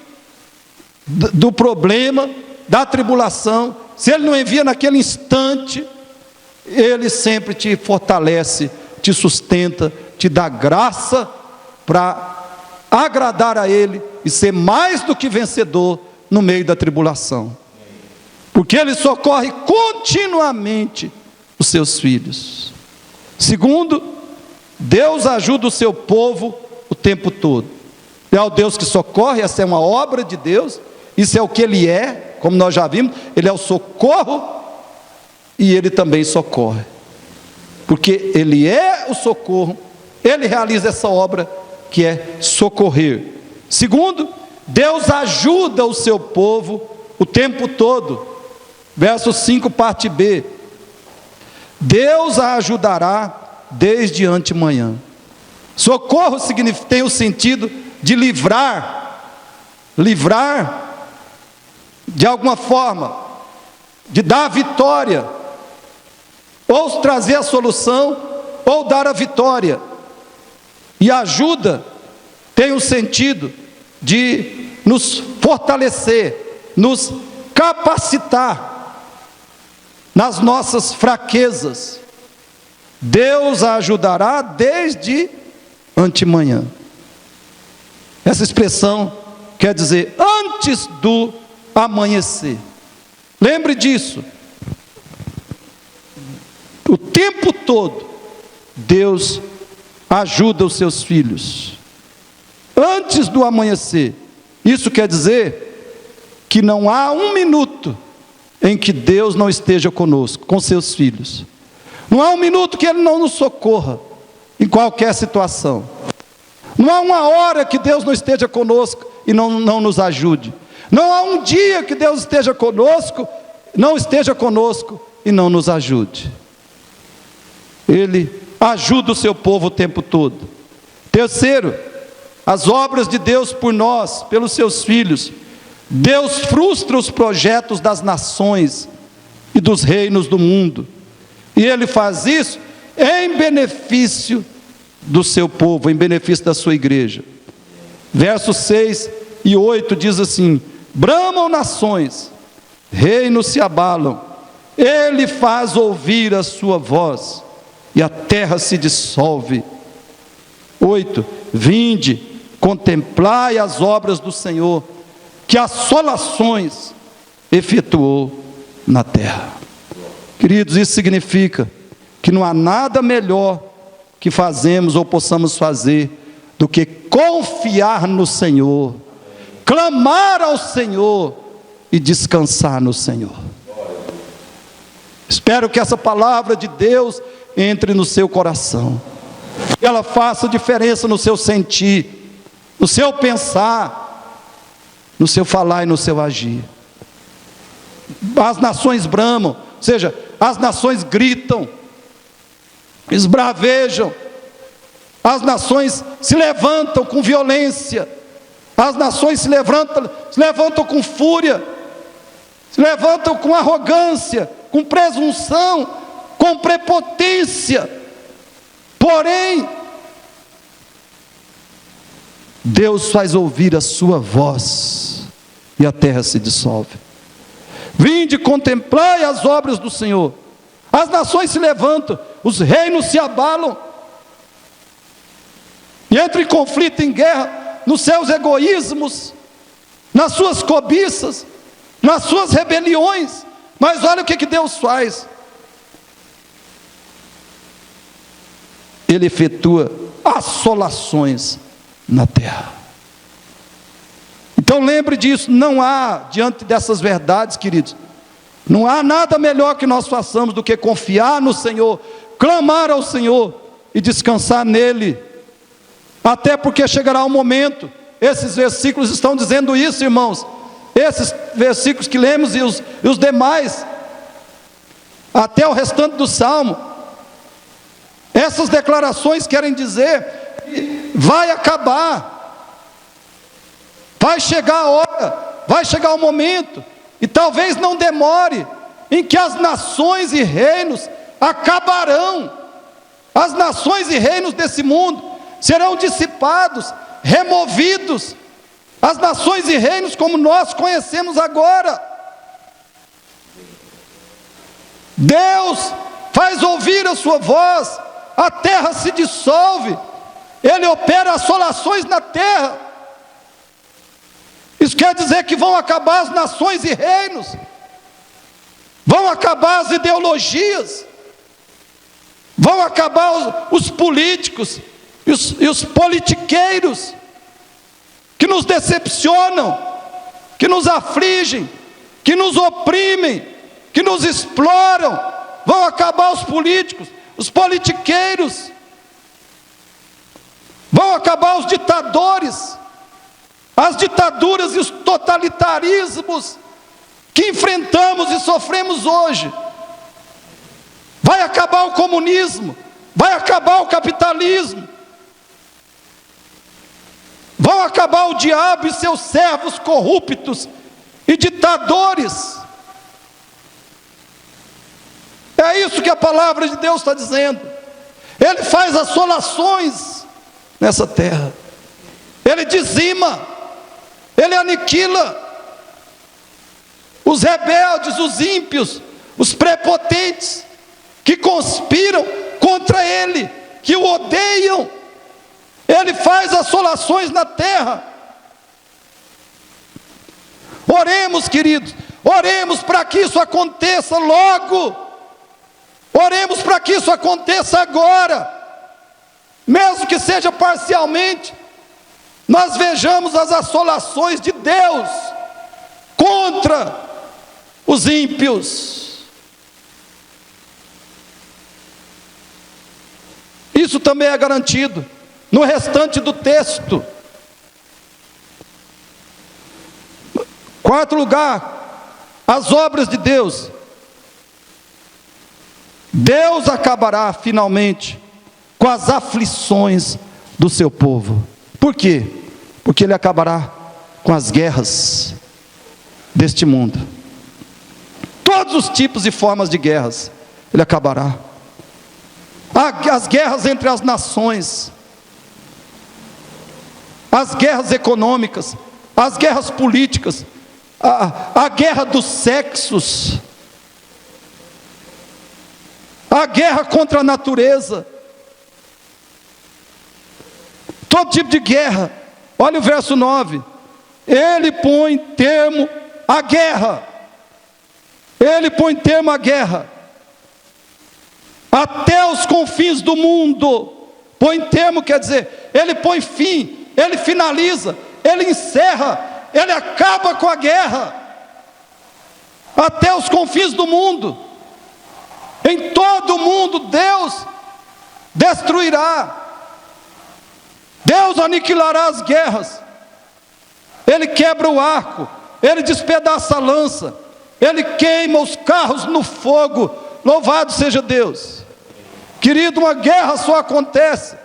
do problema, da tribulação, se Ele não envia naquele instante, Ele sempre te fortalece, te sustenta, te dá graça para agradar a Ele e ser mais do que vencedor no meio da tribulação, porque Ele socorre continuamente os seus filhos. Segundo, Deus ajuda o seu povo o tempo todo. É o Deus que socorre, essa é uma obra de Deus, isso é o que Ele é, como nós já vimos, Ele é o socorro e Ele também socorre, porque Ele é o socorro, Ele realiza essa obra que é socorrer. Segundo, Deus ajuda o seu povo o tempo todo. Verso 5, parte B: Deus a ajudará desde antemanhã. Socorro tem o sentido de livrar de alguma forma, de dar a vitória, ou trazer a solução, ou dar a vitória. E ajuda tem o sentido de nos fortalecer, nos capacitar nas nossas fraquezas. Deus a ajudará desde antemanhã. Essa expressão quer dizer antes do amanhecer. Lembre disso. O tempo todo Deus ajuda os seus filhos antes do amanhecer. Isso quer dizer que não há um minuto em que Deus não esteja conosco, com seus filhos. Não há um minuto que Ele não nos socorra em qualquer situação. Não há uma hora que Deus não esteja conosco e não nos ajude. Não há um dia que Deus não esteja conosco e não nos ajude. Ele ajuda o seu povo o tempo todo. Terceiro, as obras de Deus por nós, pelos seus filhos. Deus frustra os projetos das nações e dos reinos do mundo, e Ele faz isso em benefício do seu povo, em benefício da sua igreja. Versos 6 e 8 diz assim: bramam nações, reinos se abalam, Ele faz ouvir a sua voz, e a terra se dissolve. 8, vinde, contemplai as obras do Senhor, que assolações efetuou na terra. Queridos, isso significa que não há nada melhor que fazemos ou possamos fazer do que confiar no Senhor, clamar ao Senhor e descansar no Senhor. Espero que essa palavra de Deus entre no seu coração, que ela faça diferença no seu sentir, no seu pensar, no seu falar e no seu agir. As nações bramam, ou seja, as nações gritam, esbravejam, as nações se levantam com violência, as nações se levantam com fúria, se levantam com arrogância, com presunção, com prepotência. Porém, Deus faz ouvir a sua voz e a terra se dissolve. Vinde, contemplai as obras do Senhor, as nações se levantam, os reinos se abalam, e entram em conflito, em guerra, nos seus egoísmos, nas suas cobiças, nas suas rebeliões. Mas olha o que Deus faz: Ele efetua assolações na terra. Então lembre disso, não há, diante dessas verdades, queridos, não há nada melhor que nós façamos do que confiar no Senhor, clamar ao Senhor e descansar nele. Até porque chegará um momento, esses versículos estão dizendo isso, irmãos, esses versículos que lemos e os demais, até o restante do Salmo, essas declarações querem dizer que vai acabar, vai chegar a hora, vai chegar o momento, e talvez não demore, em que as nações e reinos acabarão. As nações e reinos desse mundo serão dissipados, removidos. As nações e reinos como nós conhecemos agora. Deus faz ouvir a sua voz, a terra se dissolve, Ele opera assolações na terra. Isso quer dizer que vão acabar as nações e reinos, vão acabar as ideologias, vão acabar os políticos e os politiqueiros que nos decepcionam, que nos afligem, que nos oprimem, que nos exploram. Vão acabar os políticos, os politiqueiros, vão acabar os ditadores, as ditaduras e os totalitarismos que enfrentamos e sofremos hoje. Vai acabar o comunismo, vai acabar o capitalismo, vão acabar o diabo e seus servos corruptos e ditadores. É isso que a palavra de Deus está dizendo. Ele faz assolações nessa terra, Ele dizima, Ele aniquila os rebeldes, os ímpios, os prepotentes, que conspiram contra Ele, que o odeiam. Ele faz assolações na terra. Oremos, queridos, oremos para que isso aconteça logo, oremos para que isso aconteça agora, mesmo que seja parcialmente. Nós vejamos as assolações de Deus contra os ímpios. Isso também é garantido no restante do texto. Quarto lugar, as obras de Deus. Deus acabará finalmente com as aflições do seu povo. Por quê? Porque Ele acabará com as guerras deste mundo. Todos os tipos e formas de guerras Ele acabará. As guerras entre as nações, as guerras econômicas, as guerras políticas, a guerra dos sexos, a guerra contra a natureza, todo tipo de guerra. Olha o verso 9: Ele põe termo à guerra, Ele põe termo à guerra, até os confins do mundo. Põe termo quer dizer, Ele põe fim, Ele finaliza, Ele encerra, Ele acaba com a guerra, até os confins do mundo. Em todo o mundo Deus destruirá, Deus aniquilará as guerras. Ele quebra o arco, Ele despedaça a lança, Ele queima os carros no fogo. Louvado seja Deus. Querido, uma guerra só acontece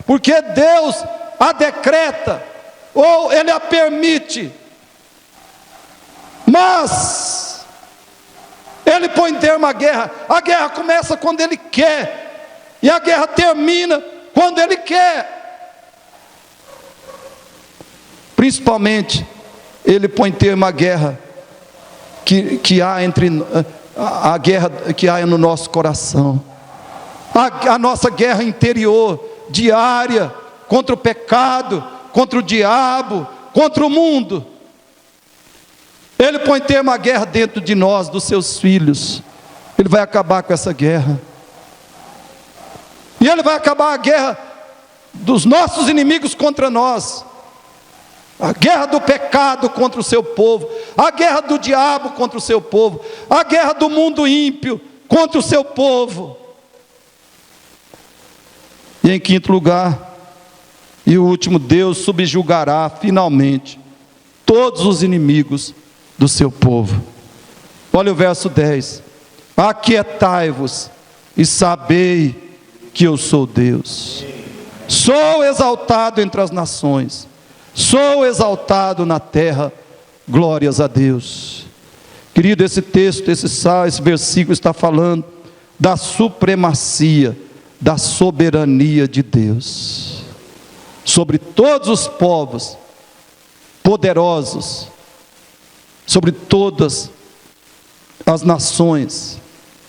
porque Deus a decreta, ou Ele a permite, mas Ele põe termo à guerra. A guerra começa quando Ele quer, e a guerra termina quando Ele quer. Principalmente, Ele põe termo à guerra que há a guerra que há no nosso coração, a nossa guerra interior, diária, contra o pecado, contra o diabo, contra o mundo. Ele põe termo à guerra dentro de nós, dos seus filhos. Ele vai acabar com essa guerra. E Ele vai acabar a guerra dos nossos inimigos contra nós. A guerra do pecado contra o seu povo. A guerra do diabo contra o seu povo. A guerra do mundo ímpio contra o seu povo. E em quinto lugar, e o último, Deus subjugará finalmente todos os inimigos do seu povo. Olha o verso 10. Aquietai-vos e sabei que eu sou Deus. Sou exaltado entre as nações, sou exaltado na terra, glórias a Deus. Querido, esse texto, esse versículo está falando da supremacia, da soberania de Deus sobre todos os povos poderosos, sobre todas as nações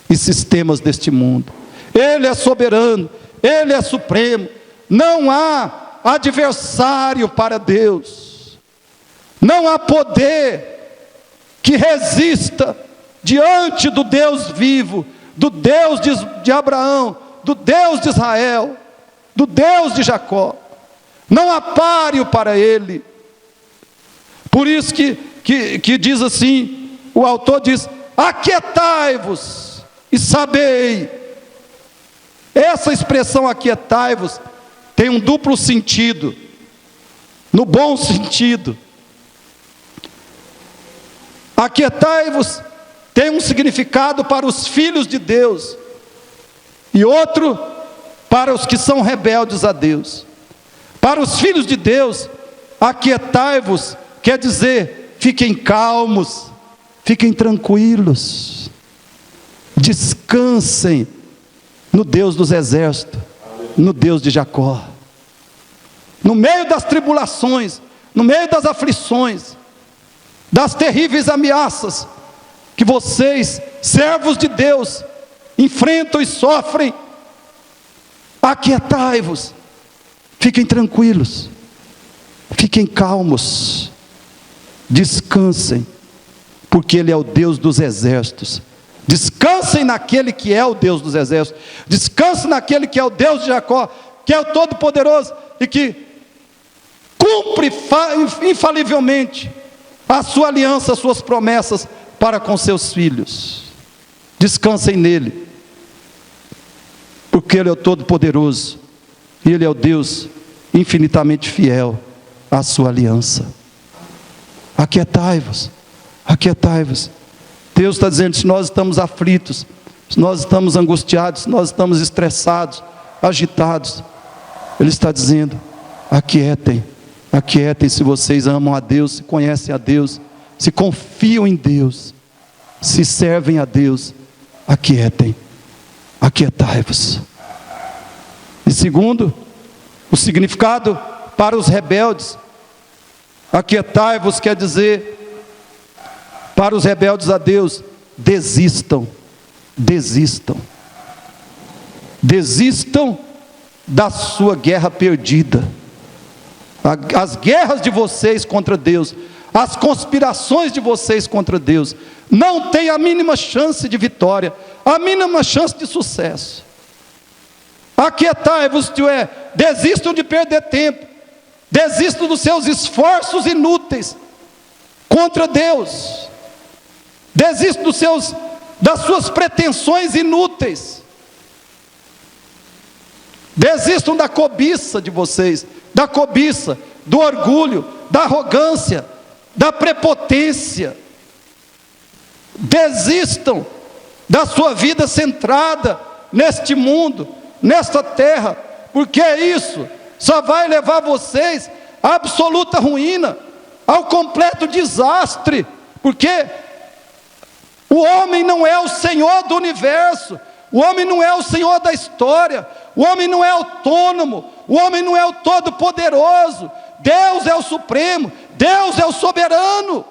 e sistemas deste mundo. Ele é soberano, Ele é supremo. Não há adversário para Deus. Não há poder que resista diante do Deus vivo, do Deus de Abraão, do Deus de Israel, do Deus de Jacó. Não há páreo para Ele. Por isso que diz assim, o autor diz: aquietai-vos e sabei. Essa expressão aquietai-vos tem um duplo sentido, no bom sentido. Aquietai-vos tem um significado para os filhos de Deus, e outro para os que são rebeldes a Deus. Para os filhos de Deus, aquietai-vos quer dizer, fiquem calmos, fiquem tranquilos, descansem no Deus dos exércitos, no Deus de Jacó. No meio das tribulações, no meio das aflições, das terríveis ameaças que vocês, servos de Deus, enfrentam e sofrem, aquietai-vos, fiquem tranquilos, fiquem calmos, descansem, porque Ele é o Deus dos exércitos. Descansem naquele que é o Deus dos exércitos. Descansem naquele que é o Deus de Jacó, que é o Todo-Poderoso e que cumpre infalivelmente a sua aliança, as suas promessas para com seus filhos. Descansem nele, porque Ele é o Todo-Poderoso e Ele é o Deus infinitamente fiel à sua aliança. Aquietai-vos, aquietai-vos. Deus está dizendo, se nós estamos aflitos, se nós estamos angustiados, se nós estamos estressados, agitados, Ele está dizendo, aquietem, aquietem. Se vocês amam a Deus, se conhecem a Deus, se confiam em Deus, se servem a Deus, aquietem, aquietai-vos. E segundo, o significado para os rebeldes, aquietai-vos quer dizer, para os rebeldes a Deus, desistam, desistam, desistam da sua guerra perdida. As guerras de vocês contra Deus, as conspirações de vocês contra Deus, não tem a mínima chance de vitória, a mínima chance de sucesso. Aquietai-vos, desistam de perder tempo, desistam dos seus esforços inúteis contra Deus. Desistam das suas pretensões inúteis. Desistam da cobiça de vocês, da cobiça, do orgulho, da arrogância, da prepotência. Desistam da sua vida centrada neste mundo, nesta terra, porque isso só vai levar vocês à absoluta ruína, ao completo desastre, porque o homem não é o Senhor do universo, o homem não é o Senhor da história, o homem não é autônomo, o homem não é o todo-poderoso. Deus é o supremo, Deus é o soberano.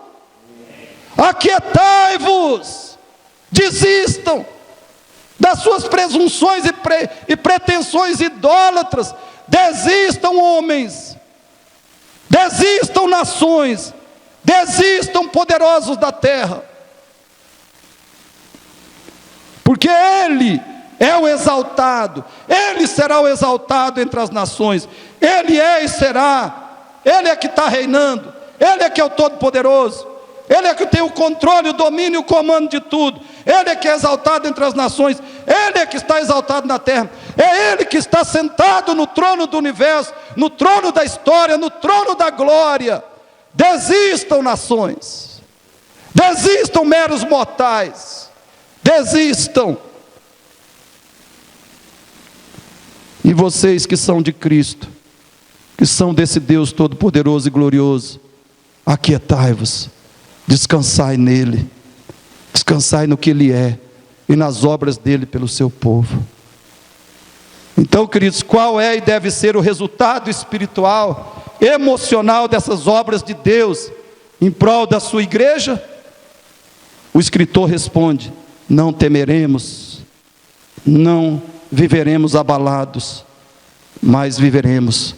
Aquietai-vos, Desistam das suas presunções e pretensões idólatras. Desistam, homens. Desistam, nações. Desistam, poderosos da terra. Porque Ele é o exaltado. Ele será o exaltado entre as nações. Ele é e será. Ele é que está reinando. Ele é que é o Todo-Poderoso. Ele é que tem o controle, o domínio e o comando de tudo. Ele é que é exaltado entre as nações. Ele é que está exaltado na terra. É Ele que está sentado no trono do universo, no trono da história, no trono da glória. Desistam, nações. Desistam, meros mortais. Desistam. E vocês que são de Cristo, que são desse Deus todo-poderoso e glorioso, aquietai-vos, descansai nele, descansai no que Ele é e nas obras dele pelo seu povo. Então, queridos, qual é e deve ser o resultado espiritual, emocional dessas obras de Deus em prol da sua igreja? O escritor responde: não temeremos, não viveremos abalados, mas viveremos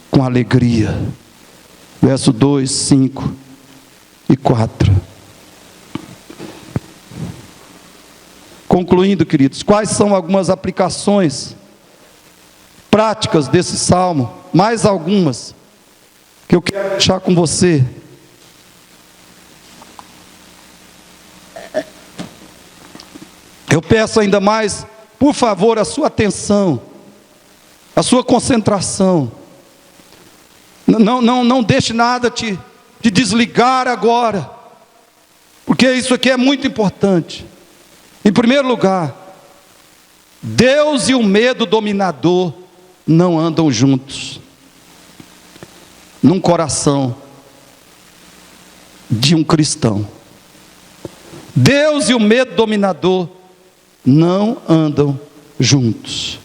com alegria. Verso 2, 5 e 4. Concluindo, queridos, quais são algumas aplicações práticas desse salmo? Mais algumas que eu quero deixar com você. Eu peço ainda mais, por favor, a sua atenção, a sua concentração. Não deixe nada te desligar agora, porque isso aqui é muito importante. Em primeiro lugar, Deus e o medo dominador não andam juntos num coração de um cristão. Deus e o medo dominador não andam juntos.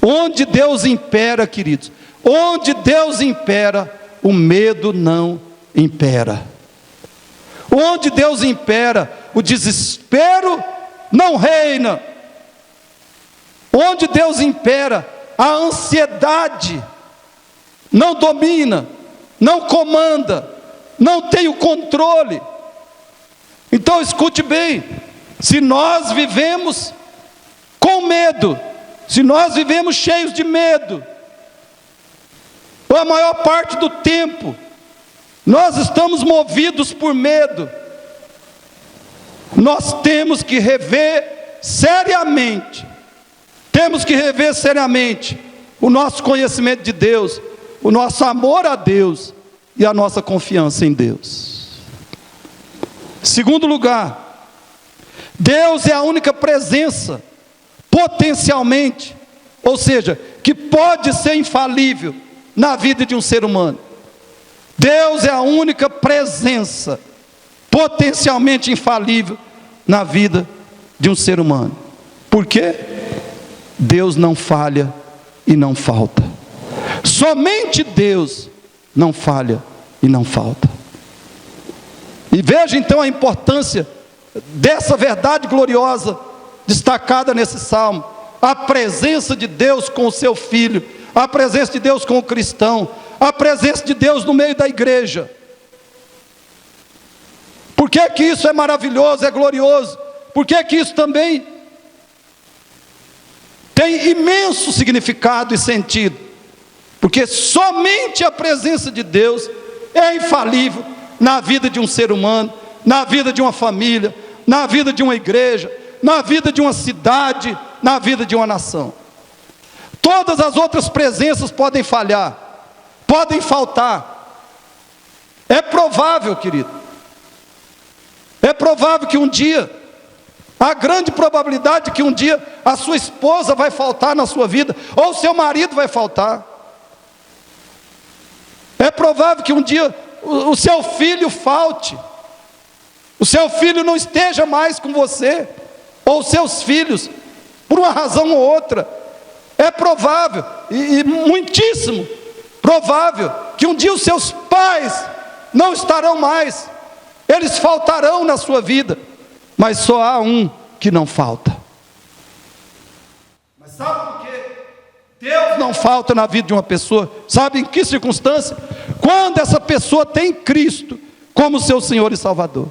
Onde Deus impera, queridos, onde Deus impera, o medo não impera. Onde Deus impera, o desespero não reina. Onde Deus impera, a ansiedade não domina, não comanda, não tem o controle. Então escute bem, se nós vivemos com medo, se nós vivemos cheios de medo, ou a maior parte do tempo, nós estamos movidos por medo, nós temos que rever seriamente, o nosso conhecimento de Deus, o nosso amor a Deus e a nossa confiança em Deus. Segundo lugar, Deus é a única presença potencialmente, ou seja, que pode ser infalível na vida de um ser humano. Deus é a única presença potencialmente infalível na vida de um ser humano. Por quê? Deus não falha e não falta. Somente Deus não falha e não falta. E veja então a importância dessa verdade gloriosa destacada nesse salmo: a presença de Deus com o seu filho, a presença de Deus com o cristão, a presença de Deus no meio da igreja. Por que que isso é maravilhoso, é glorioso? Por que que isso também tem imenso significado e sentido? Porque somente a presença de Deus é infalível na vida de um ser humano, na vida de uma família, na vida de uma igreja, na vida de uma cidade, na vida de uma nação. Todas as outras presenças podem falhar, podem faltar. É provável, querido, é provável que um dia, há grande probabilidade que um dia a sua esposa vai faltar na sua vida, ou o seu marido vai faltar. É provável que um dia o seu filho falte, o seu filho não esteja mais com você, ou os seus filhos, por uma razão ou outra. É provável, e muitíssimo provável, que um dia os seus pais não estarão mais, eles faltarão na sua vida. Mas só há um que não falta. Mas sabe por quê? Deus não falta na vida de uma pessoa. Sabe em que circunstância? Quando essa pessoa tem Cristo como seu Senhor e Salvador.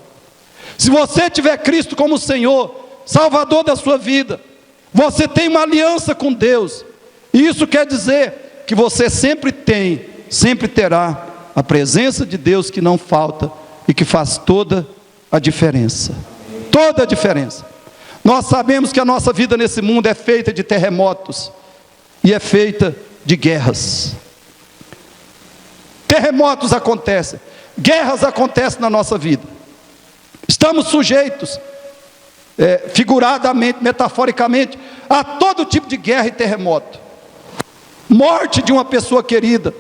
Se você tiver Cristo como Senhor, Salvador da sua vida, você tem uma aliança com Deus. E isso quer dizer que você sempre terá a presença de Deus que não falta e que faz toda a diferença. Toda a diferença. Nós sabemos que a nossa vida nesse mundo é feita de terremotos e é feita de guerras. Terremotos acontecem, guerras acontecem na nossa vida. Estamos sujeitos, figuradamente, metaforicamente, a todo tipo de guerra e terremoto. Morte de uma pessoa querida,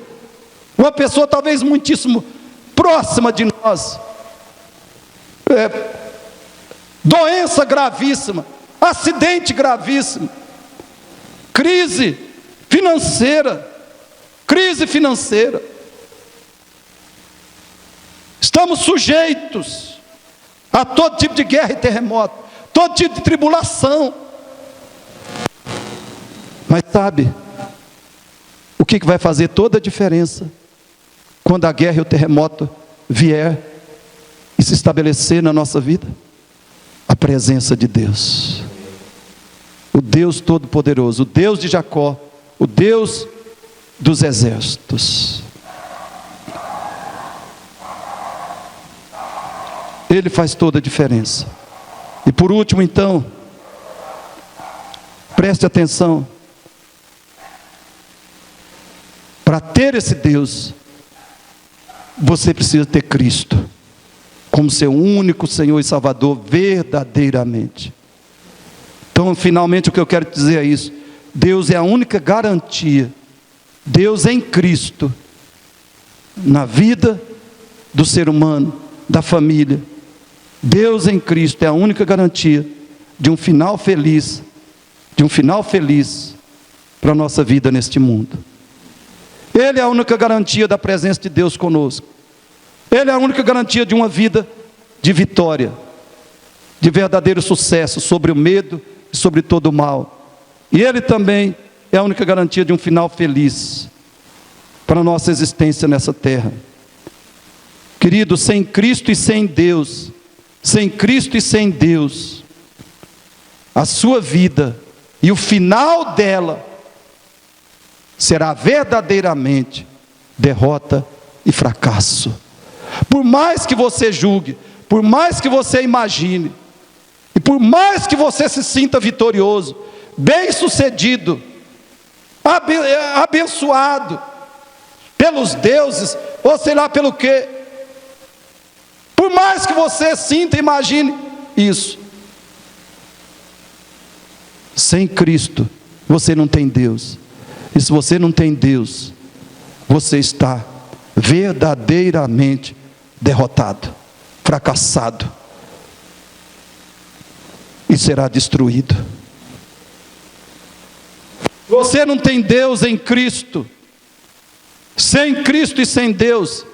uma pessoa talvez muitíssimo próxima de nós, doença gravíssima, acidente gravíssimo, crise financeira. Estamos sujeitos a todo tipo de guerra e terremoto, todo tipo de tribulação. Mas sabe o que vai fazer toda a diferença quando a guerra e o terremoto vier e se estabelecer na nossa vida? A presença de Deus, o Deus Todo-Poderoso, o Deus de Jacó, o Deus dos exércitos. Ele faz toda a diferença. E por último, então, preste atenção. Para ter esse Deus, você precisa ter Cristo como seu único Senhor e Salvador verdadeiramente. Então, finalmente, o que eu quero dizer é isso: Deus é a única garantia, Deus em Cristo, na vida do ser humano, da família. Deus em Cristo é a única garantia de um final feliz, para a nossa vida neste mundo. Ele é a única garantia da presença de Deus conosco. Ele é a única garantia de uma vida de vitória, de verdadeiro sucesso sobre o medo e sobre todo o mal. E Ele também é a única garantia de um final feliz para a nossa existência nessa terra. Querido, sem Cristo e sem Deus, a sua vida e o final dela será verdadeiramente derrota e fracasso. Por mais que você julgue, por mais que você imagine, e por mais que você se sinta vitorioso, bem-sucedido, abençoado pelos deuses, ou sei lá pelo quê, por mais que você sinta e imagine isso, sem Cristo você não tem Deus. E se você não tem Deus, você está verdadeiramente derrotado, fracassado, e será destruído. Você não tem Deus em Cristo. Sem Cristo e sem Deus,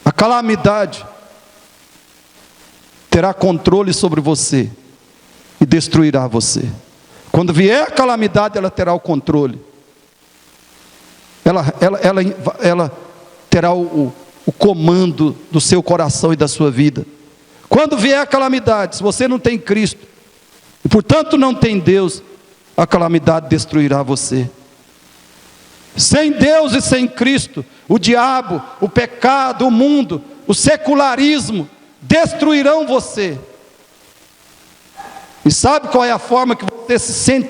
a calamidade terá controle sobre você e destruirá você. Quando vier a calamidade, ela terá o controle. Ela terá o comando do seu coração e da sua vida. Quando vier a calamidade, se você não tem Cristo, e portanto não tem Deus, a calamidade destruirá você. Sem Deus e sem Cristo, o diabo, o pecado, o mundo, o secularismo destruirão você. E sabe qual é a forma que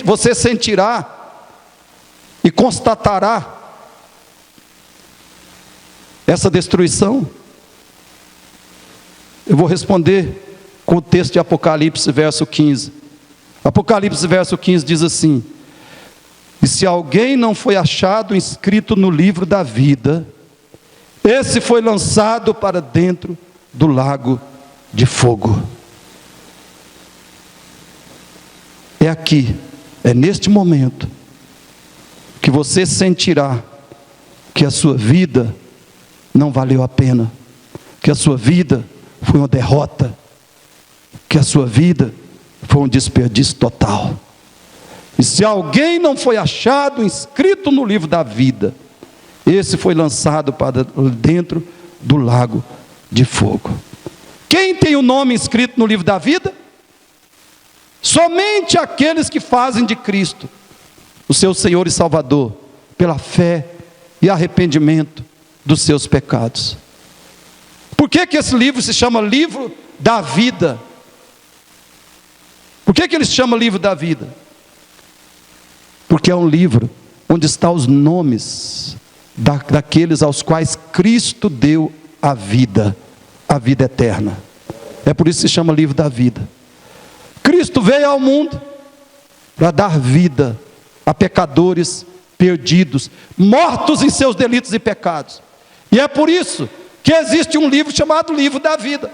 você sentirá e constatará essa destruição? Eu vou responder com o texto de Apocalipse, verso 15. Apocalipse, verso 15 diz assim: e se alguém não foi achado inscrito no livro da vida, esse foi lançado para dentro do lago de fogo. É aqui, é neste momento, que você sentirá que a sua vida não valeu a pena, que a sua vida foi uma derrota, que a sua vida foi um desperdício total. E se alguém não foi achado inscrito no livro da vida, esse foi lançado para dentro do lago de fogo. Quem tem o nome inscrito no livro da vida? Somente aqueles que fazem de Cristo o seu Senhor e Salvador, pela fé e arrependimento dos seus pecados. Por que esse livro se chama livro da vida? Por que ele se chama livro da vida? Porque é um livro onde estão os nomes daqueles aos quais Cristo deu a vida eterna. É por isso que se chama livro da vida. Cristo veio ao mundo para dar vida a pecadores perdidos, mortos em seus delitos e pecados. E é por isso que existe um livro chamado livro da vida,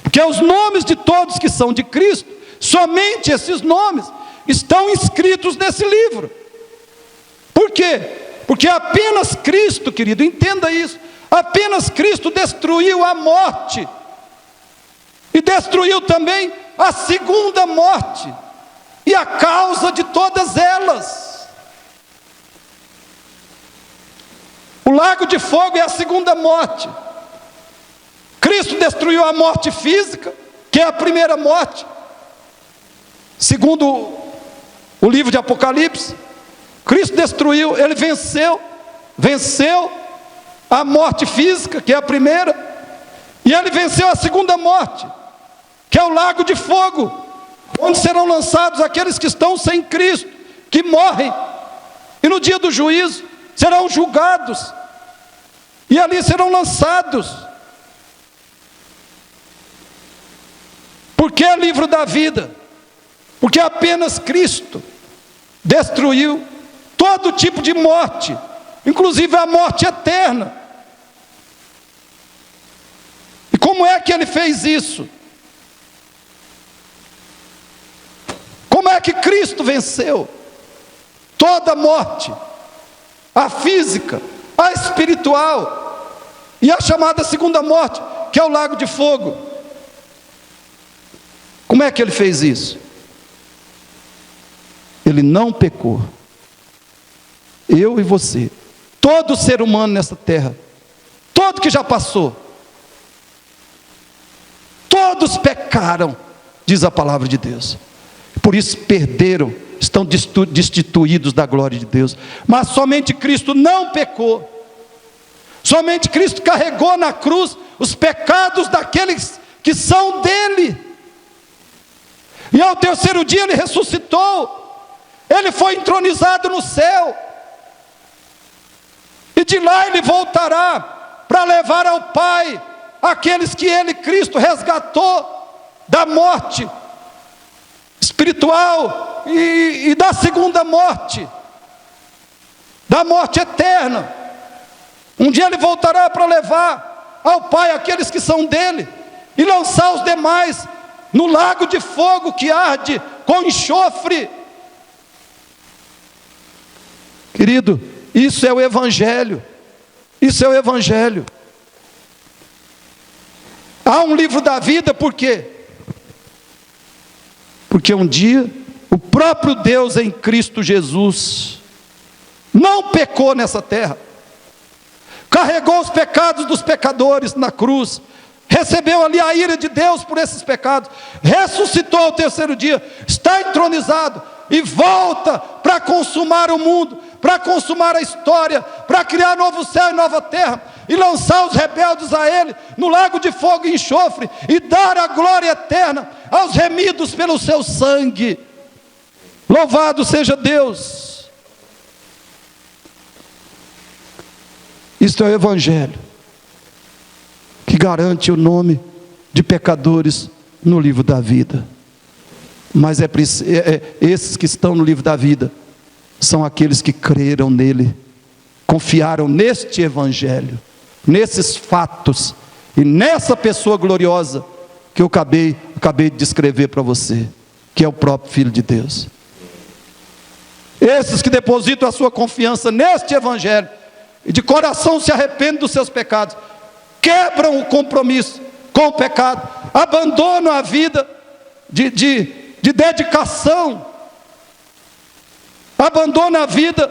porque os nomes de todos que são de Cristo, somente esses nomes estão inscritos nesse livro. Por quê? Porque apenas Cristo, querido, entenda isso, apenas Cristo destruiu a morte, e destruiu também a segunda morte, e a causa de todas elas. O lago de fogo é a segunda morte. Cristo destruiu a morte física, que é a primeira morte. Segundo o livro de Apocalipse, Cristo destruiu, ele venceu a morte física, que é a primeira, e ele venceu a segunda morte, que é o lago de fogo, onde serão lançados aqueles que estão sem Cristo, que morrem, e no dia do juízo serão julgados, e ali serão lançados. Por que é livro da vida? Porque apenas Cristo destruiu todo tipo de morte, inclusive a morte eterna. E como é que ele fez isso? Como é que Cristo venceu toda a morte, a física, a espiritual e a chamada segunda morte, que é o lago de fogo? Como é que ele fez isso? Ele não pecou. Eu e você, todo ser humano nessa terra, todo que já passou, todos pecaram, diz a palavra de Deus. Por isso perderam, estão destituídos da glória de Deus. Mas somente Cristo não pecou. Somente Cristo carregou na cruz os pecados daqueles que são dele. E ao terceiro dia ele ressuscitou. Ele foi entronizado no céu. E de lá ele voltará para levar ao Pai aqueles que ele, Cristo, resgatou da morte espiritual e da segunda morte, da morte eterna. Um dia ele voltará para levar ao Pai aqueles que são dele e lançar os demais no lago de fogo que arde com enxofre. Querido, isso é o Evangelho. Isso é o Evangelho. Há um livro da vida, por quê? Porque um dia o próprio Deus em Cristo Jesus não pecou nessa terra, carregou os pecados dos pecadores na cruz, recebeu ali a ira de Deus por esses pecados, ressuscitou ao terceiro dia, está entronizado e volta para consumar o mundo, para consumar a história, para criar novo céu e nova terra, e lançar os rebeldes a ele no lago de fogo e enxofre, e dar a glória eterna aos remidos pelo seu sangue. Louvado seja Deus. Isto é o Evangelho, que garante o nome de pecadores no livro da vida. Mas esses que estão no livro da vida são aqueles que creram nele, confiaram neste Evangelho, nesses fatos e nessa pessoa gloriosa que eu acabei de descrever para você, que é o próprio Filho de Deus. Esses que depositam a sua confiança neste Evangelho e de coração se arrependem dos seus pecados, quebram o compromisso com o pecado, abandonam a vida de de dedicação, abandona a vida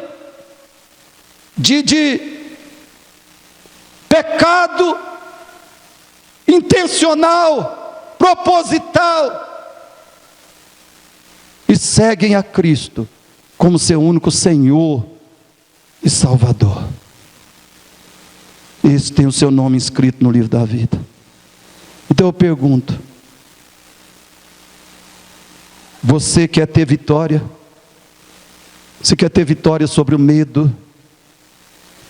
de pecado intencional, proposital, e seguem a Cristo como seu único Senhor e Salvador. Esse tem o seu nome escrito no livro da vida. Então eu pergunto: você quer ter vitória? Você quer ter vitória sobre o medo?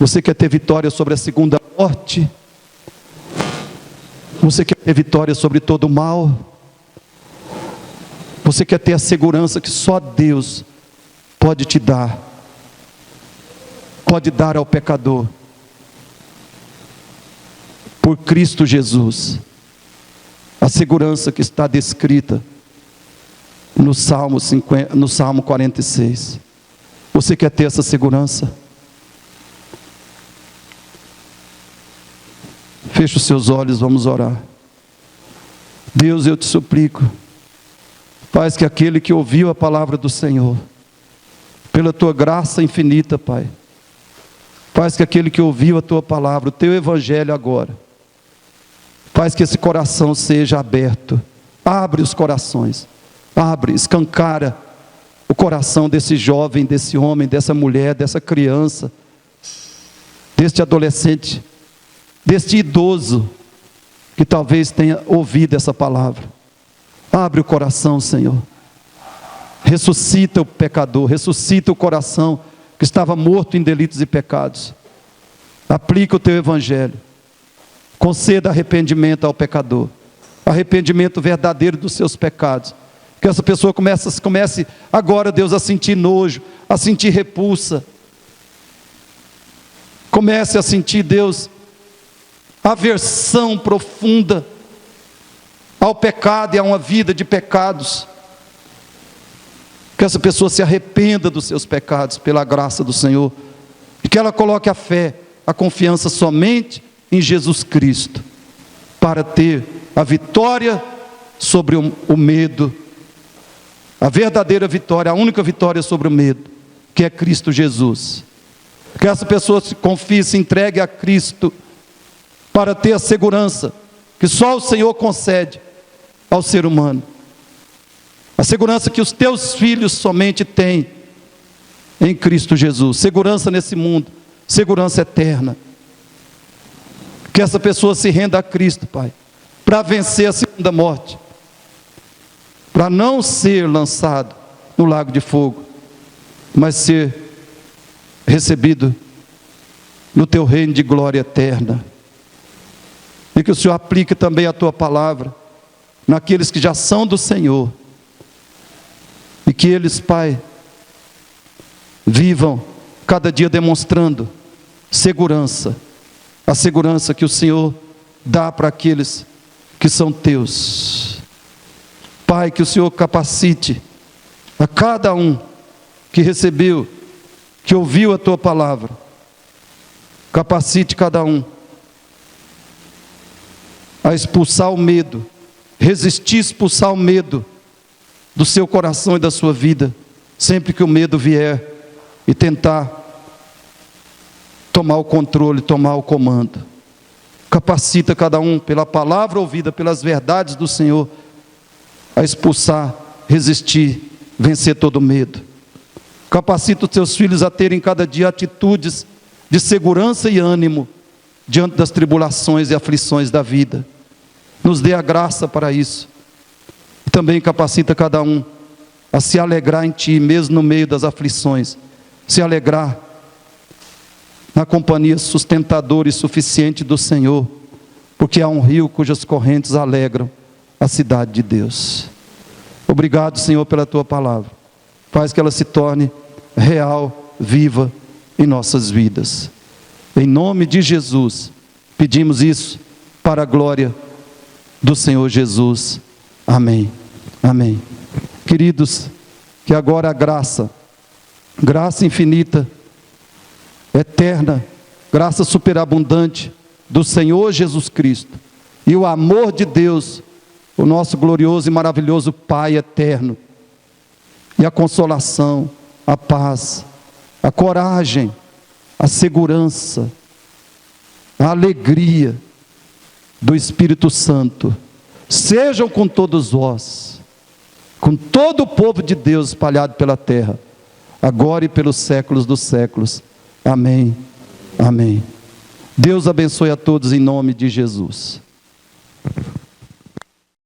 Você quer ter vitória sobre a segunda morte? Você quer ter vitória sobre todo o mal? Você quer ter a segurança que só Deus pode te dar? Pode dar ao pecador? Por Cristo Jesus. A segurança que está descrita no Salmo 46. Você quer ter essa segurança? Feche os seus olhos, vamos orar. Deus, eu te suplico, faz que aquele que ouviu a palavra do Senhor, pela tua graça infinita, Pai, faz que aquele que ouviu a tua palavra, o teu evangelho agora, faz que esse coração seja aberto. Abre os corações, abre, escancara o coração desse jovem, desse homem, dessa mulher, dessa criança, deste adolescente, deste idoso, que talvez tenha ouvido essa palavra. Abre o coração, Senhor. Ressuscita o pecador, ressuscita o coração que estava morto em delitos e pecados. Aplica o teu evangelho. Conceda arrependimento ao pecador, arrependimento verdadeiro dos seus pecados. Que essa pessoa comece agora, Deus, a sentir nojo, a sentir repulsa. Comece a sentir, Deus, aversão profunda ao pecado e a uma vida de pecados. Que essa pessoa se arrependa dos seus pecados pela graça do Senhor, e que ela coloque a fé, a confiança somente em Jesus Cristo, para ter a vitória sobre o medo, a verdadeira vitória, a única vitória sobre o medo, que é Cristo Jesus. Que essa pessoa se confie, se entregue a Cristo, para ter a segurança que só o Senhor concede ao ser humano. A segurança que os teus filhos somente têm em Cristo Jesus. Segurança nesse mundo, segurança eterna. Que essa pessoa se renda a Cristo, Pai, para vencer a segunda morte, para não ser lançado no lago de fogo, mas ser recebido no teu reino de glória eterna. E que o Senhor aplique também a tua palavra naqueles que já são do Senhor, e que eles, Pai, vivam cada dia demonstrando segurança, a segurança que o Senhor dá para aqueles que são teus. Pai, que o Senhor capacite a cada um que recebeu, que ouviu a tua palavra, capacite cada um a expulsar o medo, resistir, expulsar o medo do seu coração e da sua vida, sempre que o medo vier e tentar tomar o controle, tomar o comando. Capacita cada um, pela palavra ouvida, pelas verdades do Senhor, a expulsar, resistir, vencer todo medo. Capacita os teus filhos a terem cada dia atitudes de segurança e ânimo diante das tribulações e aflições da vida. Nos dê a graça para isso. E também capacita cada um a se alegrar em Ti, mesmo no meio das aflições. Se alegrar na companhia sustentadora e suficiente do Senhor, porque há um rio cujas correntes alegram a cidade de Deus. Obrigado, Senhor, pela Tua palavra. Faz que ela se torne real, viva em nossas vidas. Em nome de Jesus, pedimos isso para a glória do Senhor Jesus. Amém. Amém. Queridos, que agora a graça infinita, eterna, graça superabundante do Senhor Jesus Cristo e o amor de Deus, o nosso glorioso e maravilhoso Pai eterno, e a consolação, a paz, a coragem, a segurança, a alegria do Espírito Santo sejam com todos vós, com todo o povo de Deus espalhado pela terra, agora e pelos séculos dos séculos. Amém. Amém. Deus abençoe a todos em nome de Jesus.